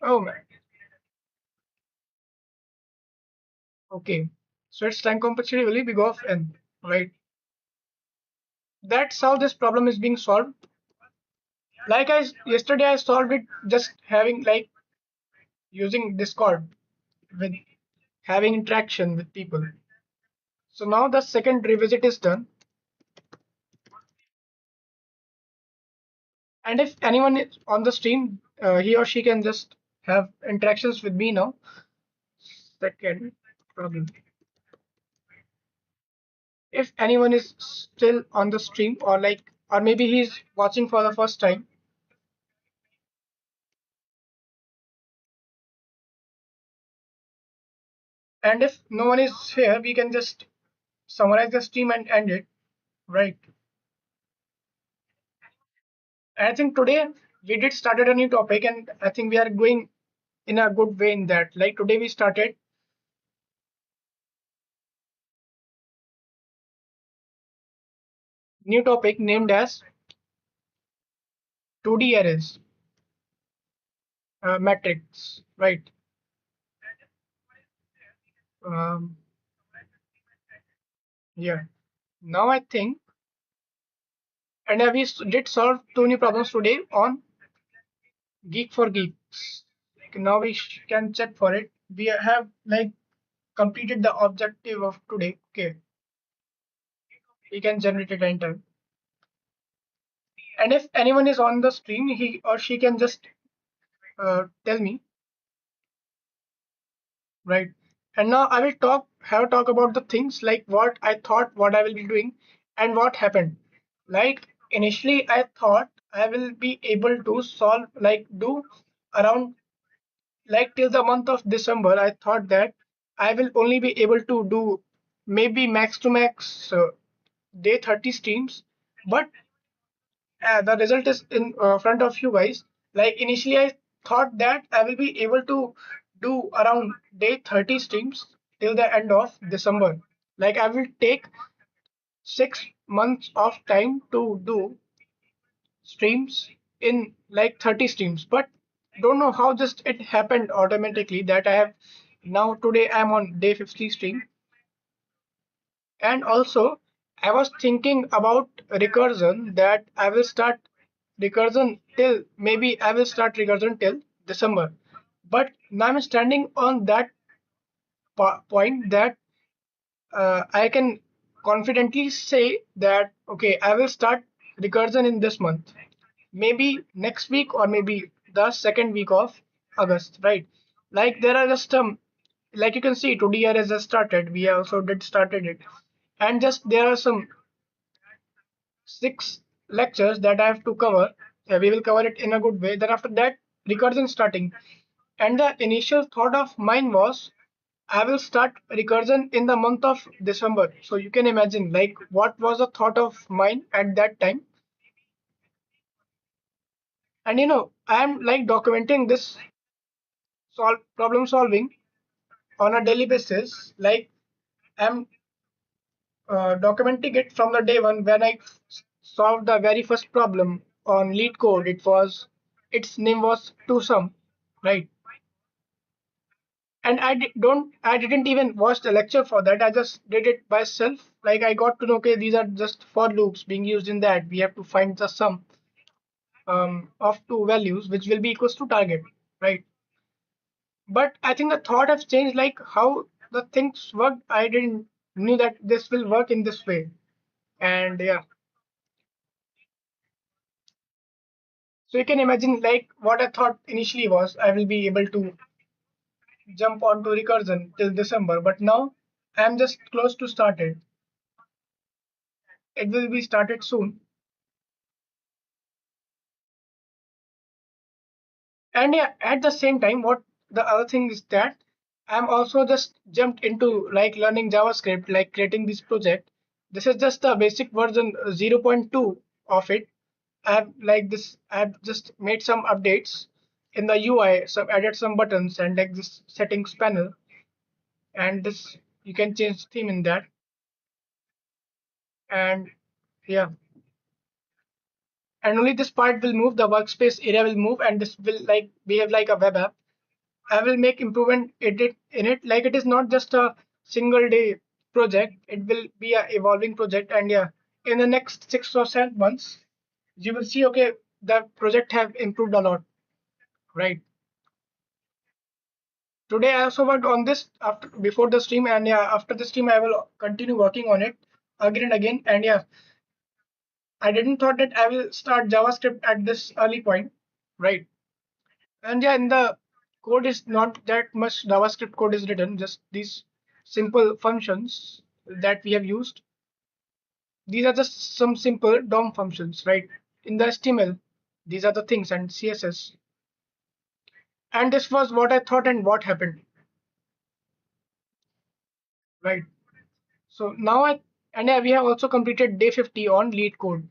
Oh man. Okay. So it's time complexity will be big of n, right? That's how this problem is being solved. Like yesterday I solved it just having like using Discord with having interaction with people. So now the second revisit is done. And if anyone is on the stream, he or she can just have interactions with me now. Second problem. If anyone is still on the stream or maybe he's watching for the first time, and if no one is here, we can just summarize the stream and end it, right? I think today we did started a new topic, and I think we are going in a good way in that. Like today we started new topic named as 2D arrays, matrix, right? Um, yeah. Now I think, and did solve two new problems today on Geek for Geeks. Now can check for it. We have like completed the objective of today. Okay, we can generate it anytime. And if anyone is on the stream, he or she can just tell me, right? And now I will have a talk about the things like what I thought, what I will be doing, and what happened. Like initially, I thought I will be able to solve do around like till the month of December. I thought that I will only be able to do maybe max to max day 30 streams, but the result is in front of you guys. Like initially, I thought that I will be able to do around day 30 streams till the end of December. Like I will take 6 months of time to do streams in like 30 streams, but don't know how just it happened automatically that I have now today I'm on day 50 stream. And also, I was thinking about recursion that I will start recursion till maybe I will start recursion till December. But now I'm standing on that point that I can confidently say that okay, I will start recursion in this month, maybe next week or maybe the second week of August, right? Like there are just like you can see today has just started. We also did started it, and just there are some 6 lectures that I have to cover. We will cover it in a good way. Then after that, recursion starting. And the initial thought of mine was I will start recursion in the month of December. So you can imagine like what was the thought of mine at that time. And I'm like documenting this problem solving on a daily basis. Like I'm documenting it from the day one when I solved the very first problem on LeetCode. Its name was to sum, right? And I didn't even watch the lecture for that. I just did it by self. Like I got to know, okay, these are just for loops being used in that. We have to find the sum of two values, which will be equals to target, right? But I think the thought has changed, like how the things work. I didn't knew that this will work in this way. And yeah, so you can imagine like what I thought initially was I will be able to jump onto recursion till December, but now I'm just close to started. It will be started soon. And yeah, at the same time, what the other thing is that I'm also just jumped into like learning JavaScript, like creating this project. This is just the basic version 0.2 of it. I've just made some updates in the UI, some added some buttons and like this settings panel, and this you can change theme in that. And yeah, and only this part will move, the workspace area will move, and this will like behave like a web app. I will make improvement edit in it. Like it is not just a single day project. It will be a evolving project. And yeah, in the next 6 or 7 months, you will see okay, the project have improved a lot. Right. Today I also worked on this after before the stream, and yeah, after the stream I will continue working on it again and again. And yeah, I didn't thought that I will start JavaScript at this early point. Right. And yeah, in the code is not that much JavaScript code is written, just these simple functions that we have used. These are just some simple DOM functions, right? In the HTML, these are the things and CSS. And this was what I thought and what happened, right? So now and yeah, we have also completed day 50 on LeetCode.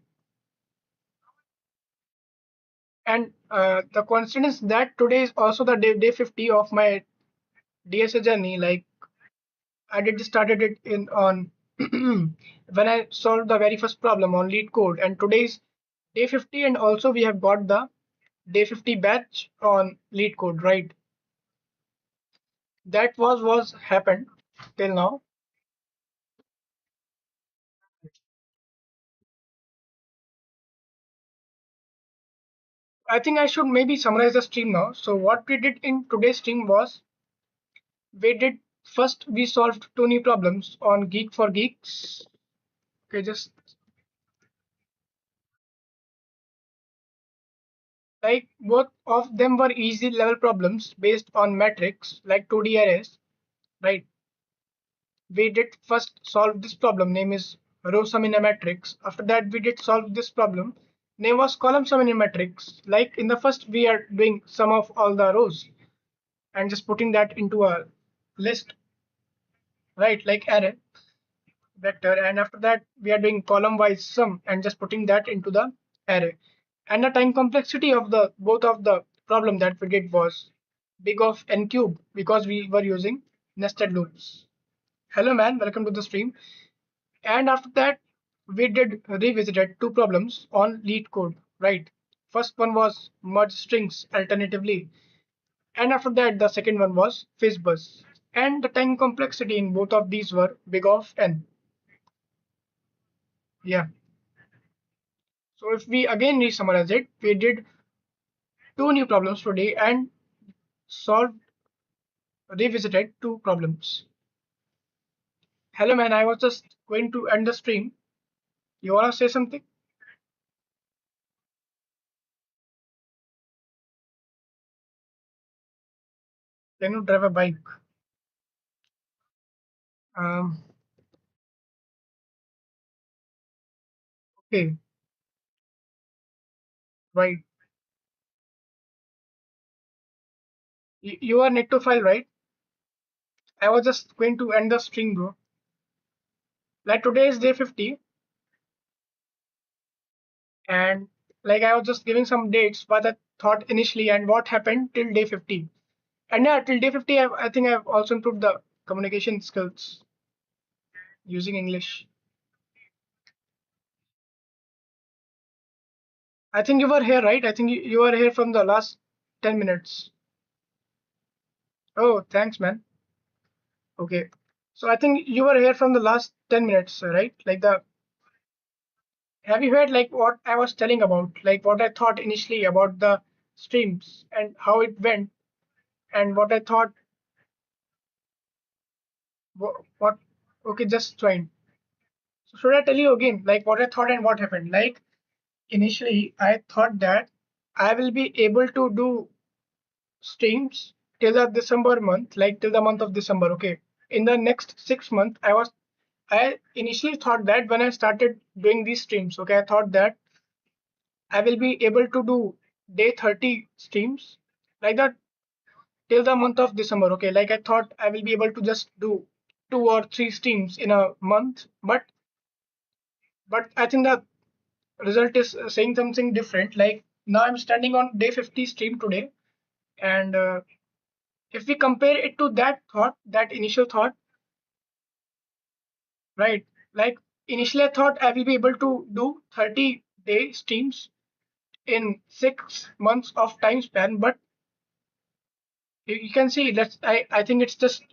And the coincidence that today is also the day 50 of my DSA journey. Like I did started it in on when I solved the very first problem on LeetCode, and today's day 50, and also we have got the day 50 batch on LeetCode, right? That was happened till now. I think I should maybe summarize the stream now. So what we did in today's stream was we did first we solved two new problems on Geek for Geeks. Okay, just like both of them were easy level problems based on metrics like 2D arrays, right? We did first solve this problem, name is row sum in a matrix. After that we did solve this problem, name was column sum in a matrix. Like in the first we are doing sum of all the rows and just putting that into a list, right, like array vector. And after that we are doing column wise sum and just putting that into the array. And the time complexity of the both of the problem that we did was big of n cube because we were using nested loops. Hello man, welcome to the stream. And after that, we did revisited two problems on LeetCode, right? First one was merge strings alternatively, and after that, the second one was Fizz Buzz. And the time complexity in both of these were big of n. Yeah. So if we again re-summarize it, we did two new problems today and solved revisited two problems. Hello man, I was just going to end the stream. You wanna say something? Can you drive a bike? Um, okay, right. You are need to file, right? I was just going to end the string, bro. Like today is day 50, and like I was just giving some dates what I thought initially and what happened till day 50. And yeah, till day 50, I think I've also improved the communication skills using English. I think you were here, right? I think you were here from the last 10 minutes. Oh, thanks, man. Okay. So I think you were here from the last 10 minutes, right? Like the have you heard like what I was telling about, like what I thought initially about the streams and how it went and what I thought what okay just join. So should I tell you again, like what I thought and what happened? Like initially, I thought that I will be able to do streams till the December month, like till the month of December. Okay. In the next 6 months, I initially thought that when I started doing these streams, okay, I thought that I will be able to do day 30 streams like that till the month of December. Okay, like I thought I will be able to just do 2 or 3 streams in a month, but I think the result is saying something different. Like now I'm standing on day 50 stream today, and if we compare it to that thought, that initial thought, right? Like initially I thought I will be able to do 30-day streams in 6 months of time span, but you can see that I think it's just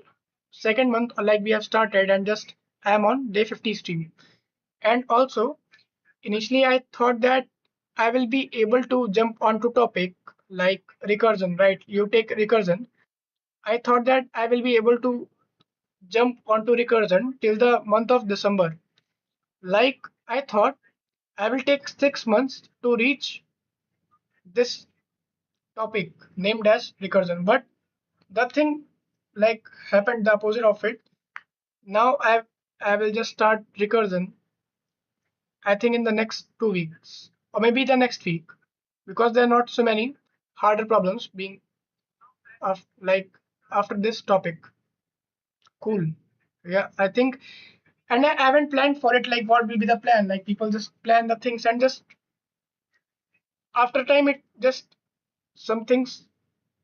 second month like we have started and just I'm on day 50 stream. And also initially I thought that I will be able to jump onto topic like recursion, right? You take recursion. I thought that I will be able to jump onto recursion till the month of December. Like I thought I will take 6 months to reach this topic named as recursion. But the thing like happened the opposite of it. Now I will just start recursion. I think in the next 2 weeks or maybe the next week because there are not so many harder problems being like after this topic. Cool. Yeah, I think, and I haven't planned for it. Like, what will be the plan? Like, people just plan the things and just after time it just some things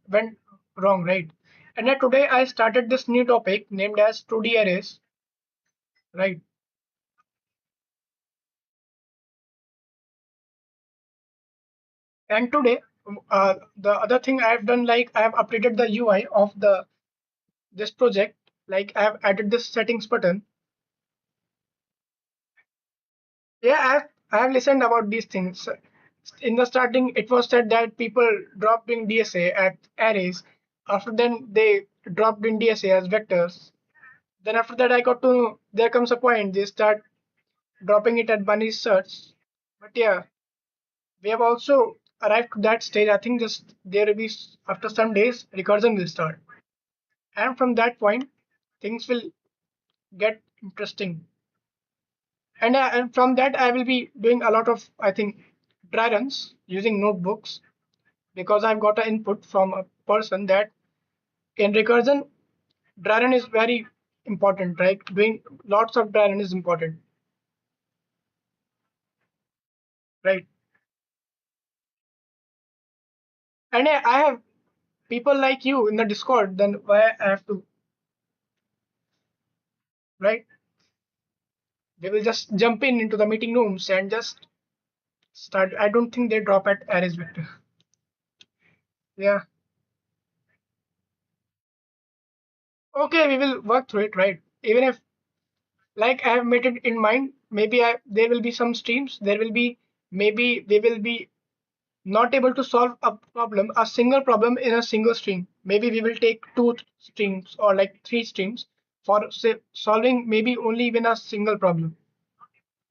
went wrong, right? And then today I started this new topic named as 2D arrays, right? And today, the other thing I've done, like I have updated the UI of the this project. Like I have added this settings button. Yeah, I have listened about these things. In the starting, it was said that people dropped in DSA at arrays. After then, they dropped in DSA as vectors. Then after that, I got to know there comes a point they start dropping it at binary search. But yeah, we have also arrived to that stage. I think just there will be after some days recursion will start, and from that point, things will get interesting. And from that, I will be doing a lot of I think dry runs using notebooks because I've got an input from a person that in recursion, dry run is very important, right? Doing lots of dry run is important, right? And I have people like you in the Discord, then why I have to, right? They will just jump in into the meeting rooms and just start. I don't think they drop at arrays vector. Yeah. Okay, we will work through it, right? Even if like I have made it in mind, maybe there will be some streams. There will be maybe they will be not able to solve a single problem in a single stream. Maybe we will take two streams or like 3 streams for say, solving maybe only even a single problem,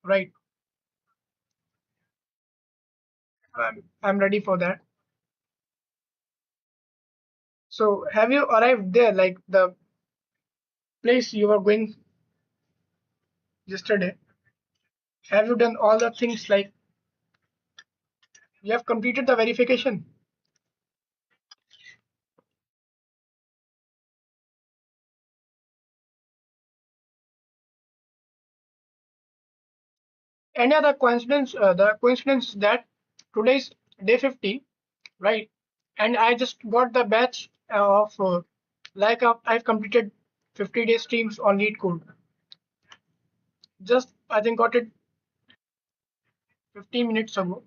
right? I'm ready for that. So have you arrived there, like the place you were going yesterday? Have you done all the things like you have completed the verification? Any other coincidence? The coincidence that today's day 50, right? And I just got the batch of I've completed 50-day streams on LeetCode. Just I think got it 15 minutes ago.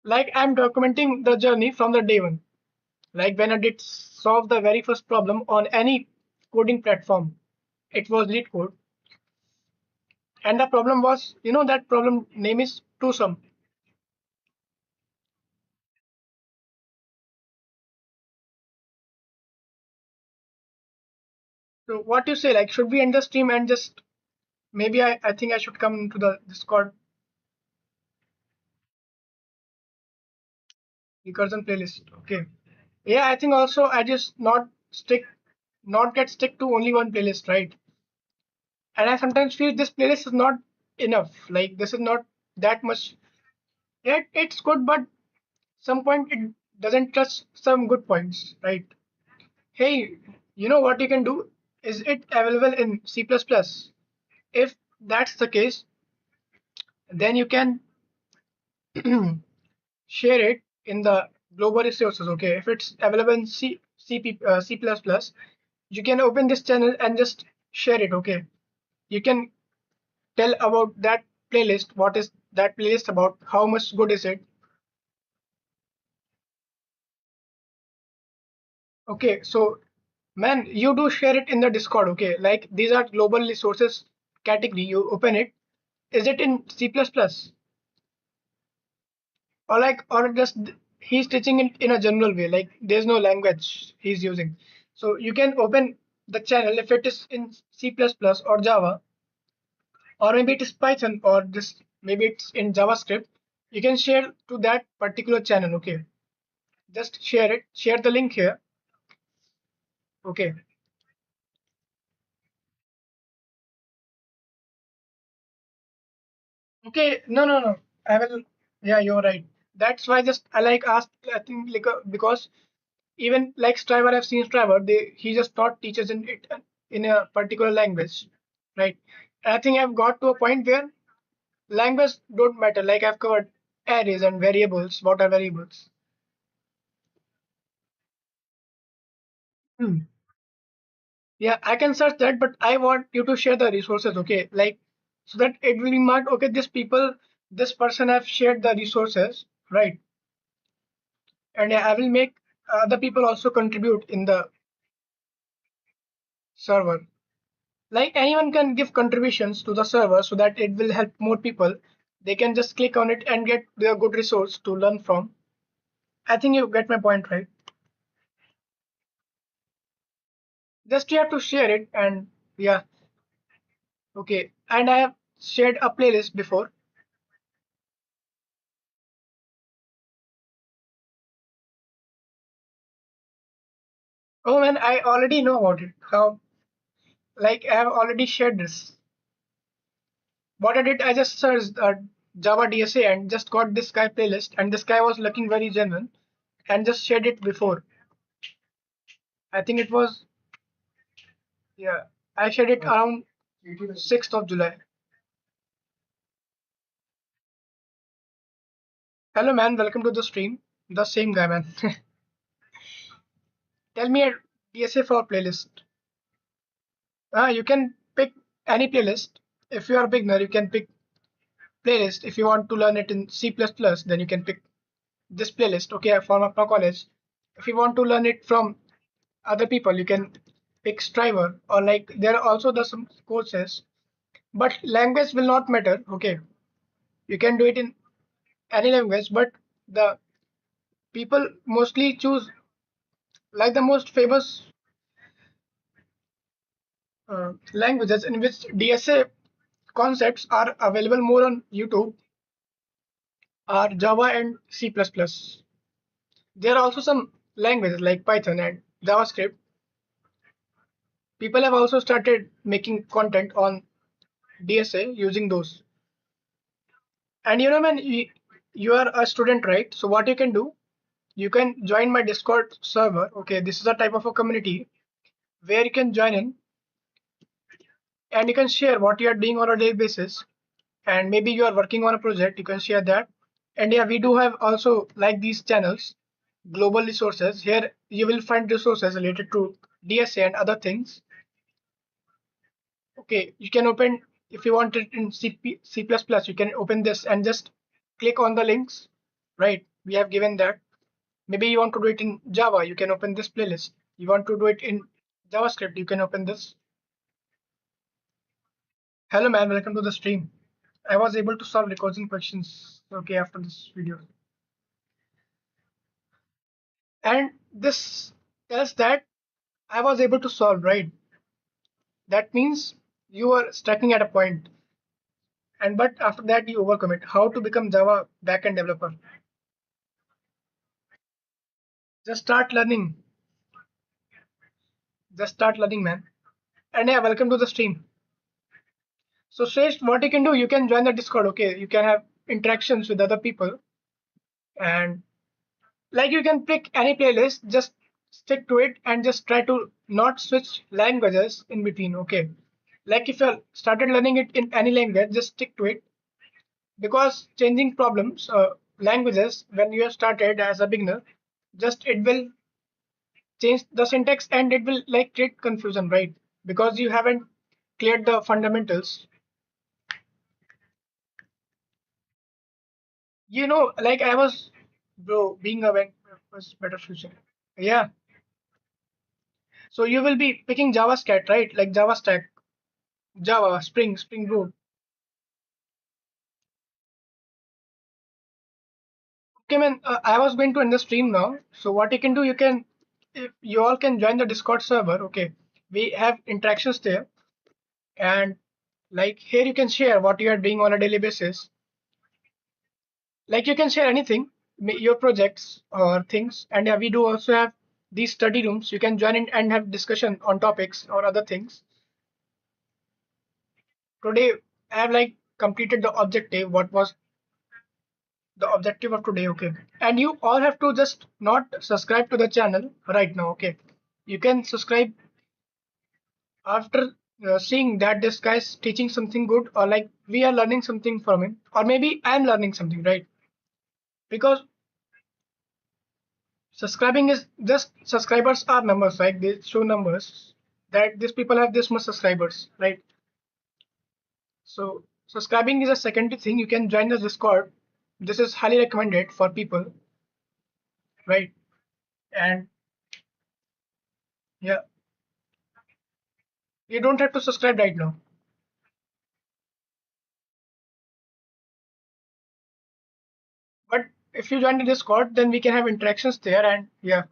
Like I'm documenting the journey from the day one. Like when I did solve the very first problem on any coding platform, it was LeetCode, and the problem was, that problem name is twosome. So what you say, like, should we end the stream and just maybe I think I should come to the Discord recursion playlist. Okay. Yeah, I think also I just not get stick to only one playlist, right? And I sometimes feel this playlist is not enough. Like this is not that much. It's good, but some point it doesn't touch some good points, right? Hey, you know what you can do? Is it available in C++? If that's the case, then you can share it in the global resources. Okay, if it's available in C++, you can open this channel and just share it. Okay, you can tell about that playlist. What is that playlist about? How much good is it? Okay, so man, you do share it in the Discord. Okay, like these are global resources category. You open it. Is it in C++? Or like or just he's teaching it in a general way, like there's no language he's using, so you can open the channel if it is in C++ or Java, or maybe it is Python, or just maybe it's in JavaScript. You can share to that particular channel. Okay, just share it, share the link here. Okay. Okay, no, I will. Yeah, you're right. That's why just I like ask, I think like because even like Striver, I've seen Striver, he just taught teachers in it in a particular language, right? And I think I've got to a point where language don't matter. Like I've covered arrays and variables. What are variables? Hmm. Yeah, I can search that, but I want you to share the resources, okay? Like so that it will be marked, okay, this person have shared the resources, right? And I will make other people also contribute in the server. Like anyone can give contributions to the server so that it will help more people. They can just click on it and get the good resource to learn from. I think you get my point, right? Just you have to share it, and yeah, okay. And I have shared a playlist before. Oh man, I already know about it. How, like I have already shared this. What I did, I just searched Java DSA and just got this guy playlist, and this guy was looking very genuine, and just shared it before. I think it was, yeah, I shared it around 6th of July. Hello, man. Welcome to the stream. The same guy, man. Tell me a DSA for playlist. You can pick any playlist. If you are a beginner, you can pick playlist. If you want to learn it in C++, then you can pick this playlist. Okay, from a college. If you want to learn it from other people, you can pick Striver, or like there are also the some courses. But language will not matter. Okay, you can do it in any language, but the people mostly choose like the most famous languages in which DSA concepts are available more on YouTube are Java and C++. There are also some languages like Python and JavaScript. People have also started making content on DSA using those. And you know, man, you are a student, right? So what you can do, you can join my Discord server. Okay, this is a type of a community where you can join in and you can share what you are doing on a daily basis. And maybe you are working on a project, you can share that. And yeah, we do have also like these channels, global resources. Here you will find resources related to DSA and other things. Okay, you can open, if you want it in C++, you can open this and just click on the links, right? We have given that. Maybe you want to do it in Java, you can open this playlist. You want to do it in JavaScript, you can open this. Hello man, welcome to the stream. I was able to solve recursion questions, okay, after this video. And this tells that I was able to solve, right? That means you are stuck at a point, and but after that you overcome it. How to become Java backend developer? Just start learning. Just start learning, man. And yeah, welcome to the stream. So Shreyas, what you can do, you can join the Discord. Okay, you can have interactions with other people, and like you can pick any playlist, just stick to it and just try to not switch languages in between. Okay, like if you started learning it in any language, just stick to it, because changing problems languages when you have started as a beginner, just it will change the syntax and it will like create confusion, right? Because you haven't cleared the fundamentals. Like I was, bro, being a bank was better future. Yeah. So you will be picking Java Scat, right? Like Java Stack, Java, Spring Boot. Okay, man. I was going to end the stream now. So what you can do, if you all can join the Discord server. Okay, we have interactions there, and like here you can share what you are doing on a daily basis. Like you can share anything, your projects or things, and yeah, we do also have these study rooms. You can join in and have discussion on topics or other things. Today I have like completed the objective. What was the objective of today? Okay, and you all have to just not subscribe to the channel right now. Okay, you can subscribe after seeing that this guy is teaching something good, or like we are learning something from him, or maybe I'm learning something, right? Because subscribing is just subscribers are numbers, right? They show numbers that these people have this much subscribers, right? So subscribing is a secondary thing. You can join the Discord. This is highly recommended for people, right? And yeah, you don't have to subscribe right now. But if you join the Discord, then we can have interactions there. And yeah,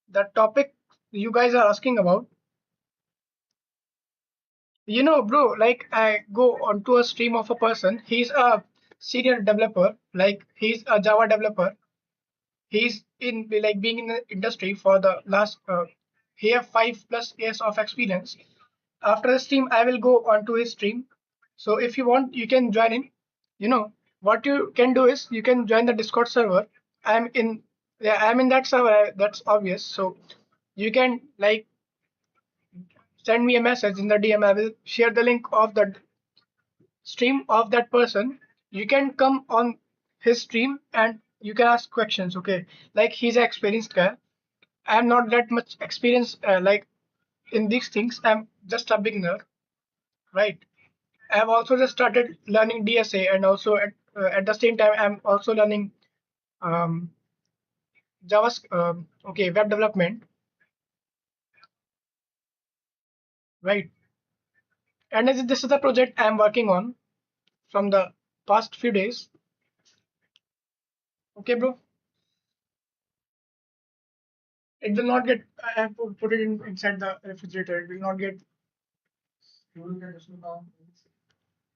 the topic you guys are asking about, bro, like I go onto a stream of a person. He's a senior developer, like he's a Java developer. He's in like being in the industry for the last he have 5+ years of experience. After the stream, I will go onto his stream. So if you want, you can join in. What you can do is you can join the Discord server. I'm in Yeah, I'm in that server. That's obvious. So you can like send me a message in the DM. I will share the link of the stream of that person. You can come on his stream and you can ask questions. Okay, like he's an experienced guy. I'm not that much experienced like in these things. I'm just a beginner, right? I've also just started learning DSA, and also at the same time I'm also learning um, Java, okay, web development, right? And this is the project I'm working on from the past few days. Okay, bro. It will not get. I have to put it inside the refrigerator. It will not get.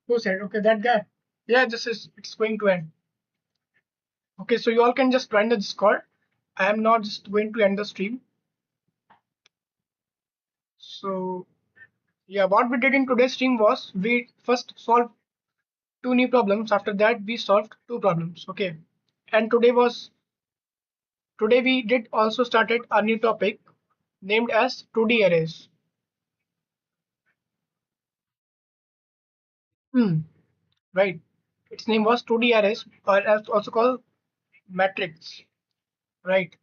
Who said? Okay, that guy. Yeah, this is. It's going to end. Okay, so you all can just join the Discord. I am not just going to end the stream. So yeah, what we did in today's stream was we first solved two new problems. After that, we solved two problems. Okay, and today we did also started a new topic named as 2D arrays. Hmm. Right. Its name was 2D arrays, or as also called matrix. Right.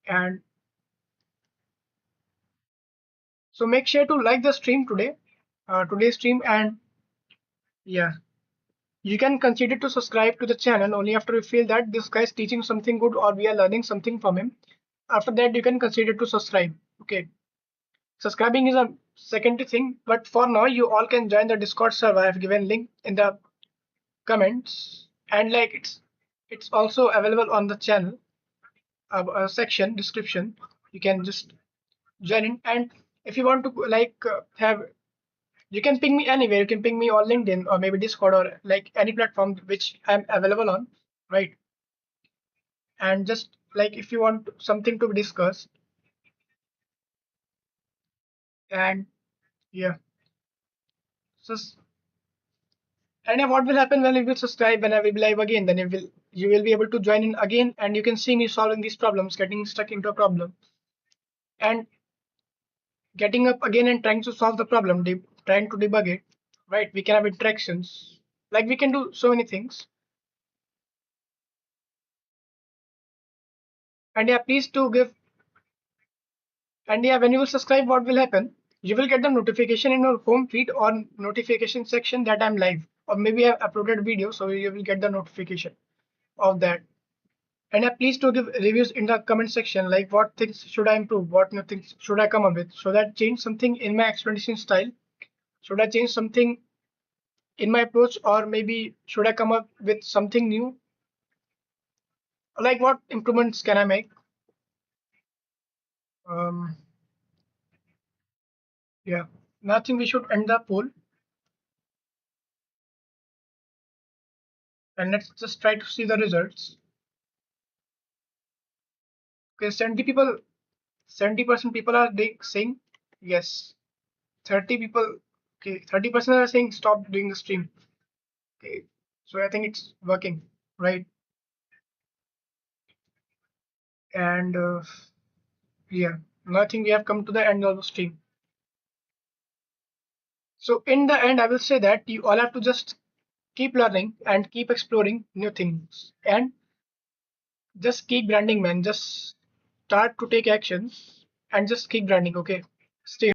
And so make sure to like the stream today, today's stream, and yeah, you can consider to subscribe to the channel only after you feel that this guy is teaching something good or we are learning something from him. After that, you can consider to subscribe. Okay. Subscribing is a secondary thing, but for now, you all can join the Discord server. I have given link in the comments, and like it's also available on the channel section description. You can just join in, and If you want to like have, you can ping me anywhere. You can ping me on LinkedIn or maybe Discord or like any platform which I'm available on, right? And just like if you want something to be discussed, and yeah, so and what will happen when you will subscribe when I will be live again? Then you will be able to join in again, and you can see me solving these problems, getting stuck into a problem, and getting up again and trying to solve the problem, trying to debug it. Right? We can have interactions, like we can do so many things. And yeah, please do give. And yeah, when you will subscribe, what will happen? You will get the notification in your home feed or notification section that I'm live, or maybe I've uploaded video, so you will get the notification of that. And yeah, please do give reviews in the comment section, like what things should I improve, what new things should I come up with, should I change something in my explanation style, should I change something in my approach, or maybe should I come up with something new, like what improvements can I make? Um, yeah, nothing. We should end the poll and let's just try to see the results. Okay, 70 people, 70% people are saying yes. 30 people, okay, 30% are saying stop doing the stream. Okay, so I think it's working, right? And yeah, nothing. We have come to the end of the stream. So in the end, I will say that you all have to just keep learning and keep exploring new things and just keep branding, man. Just start to take actions and just keep branding. Okay, stay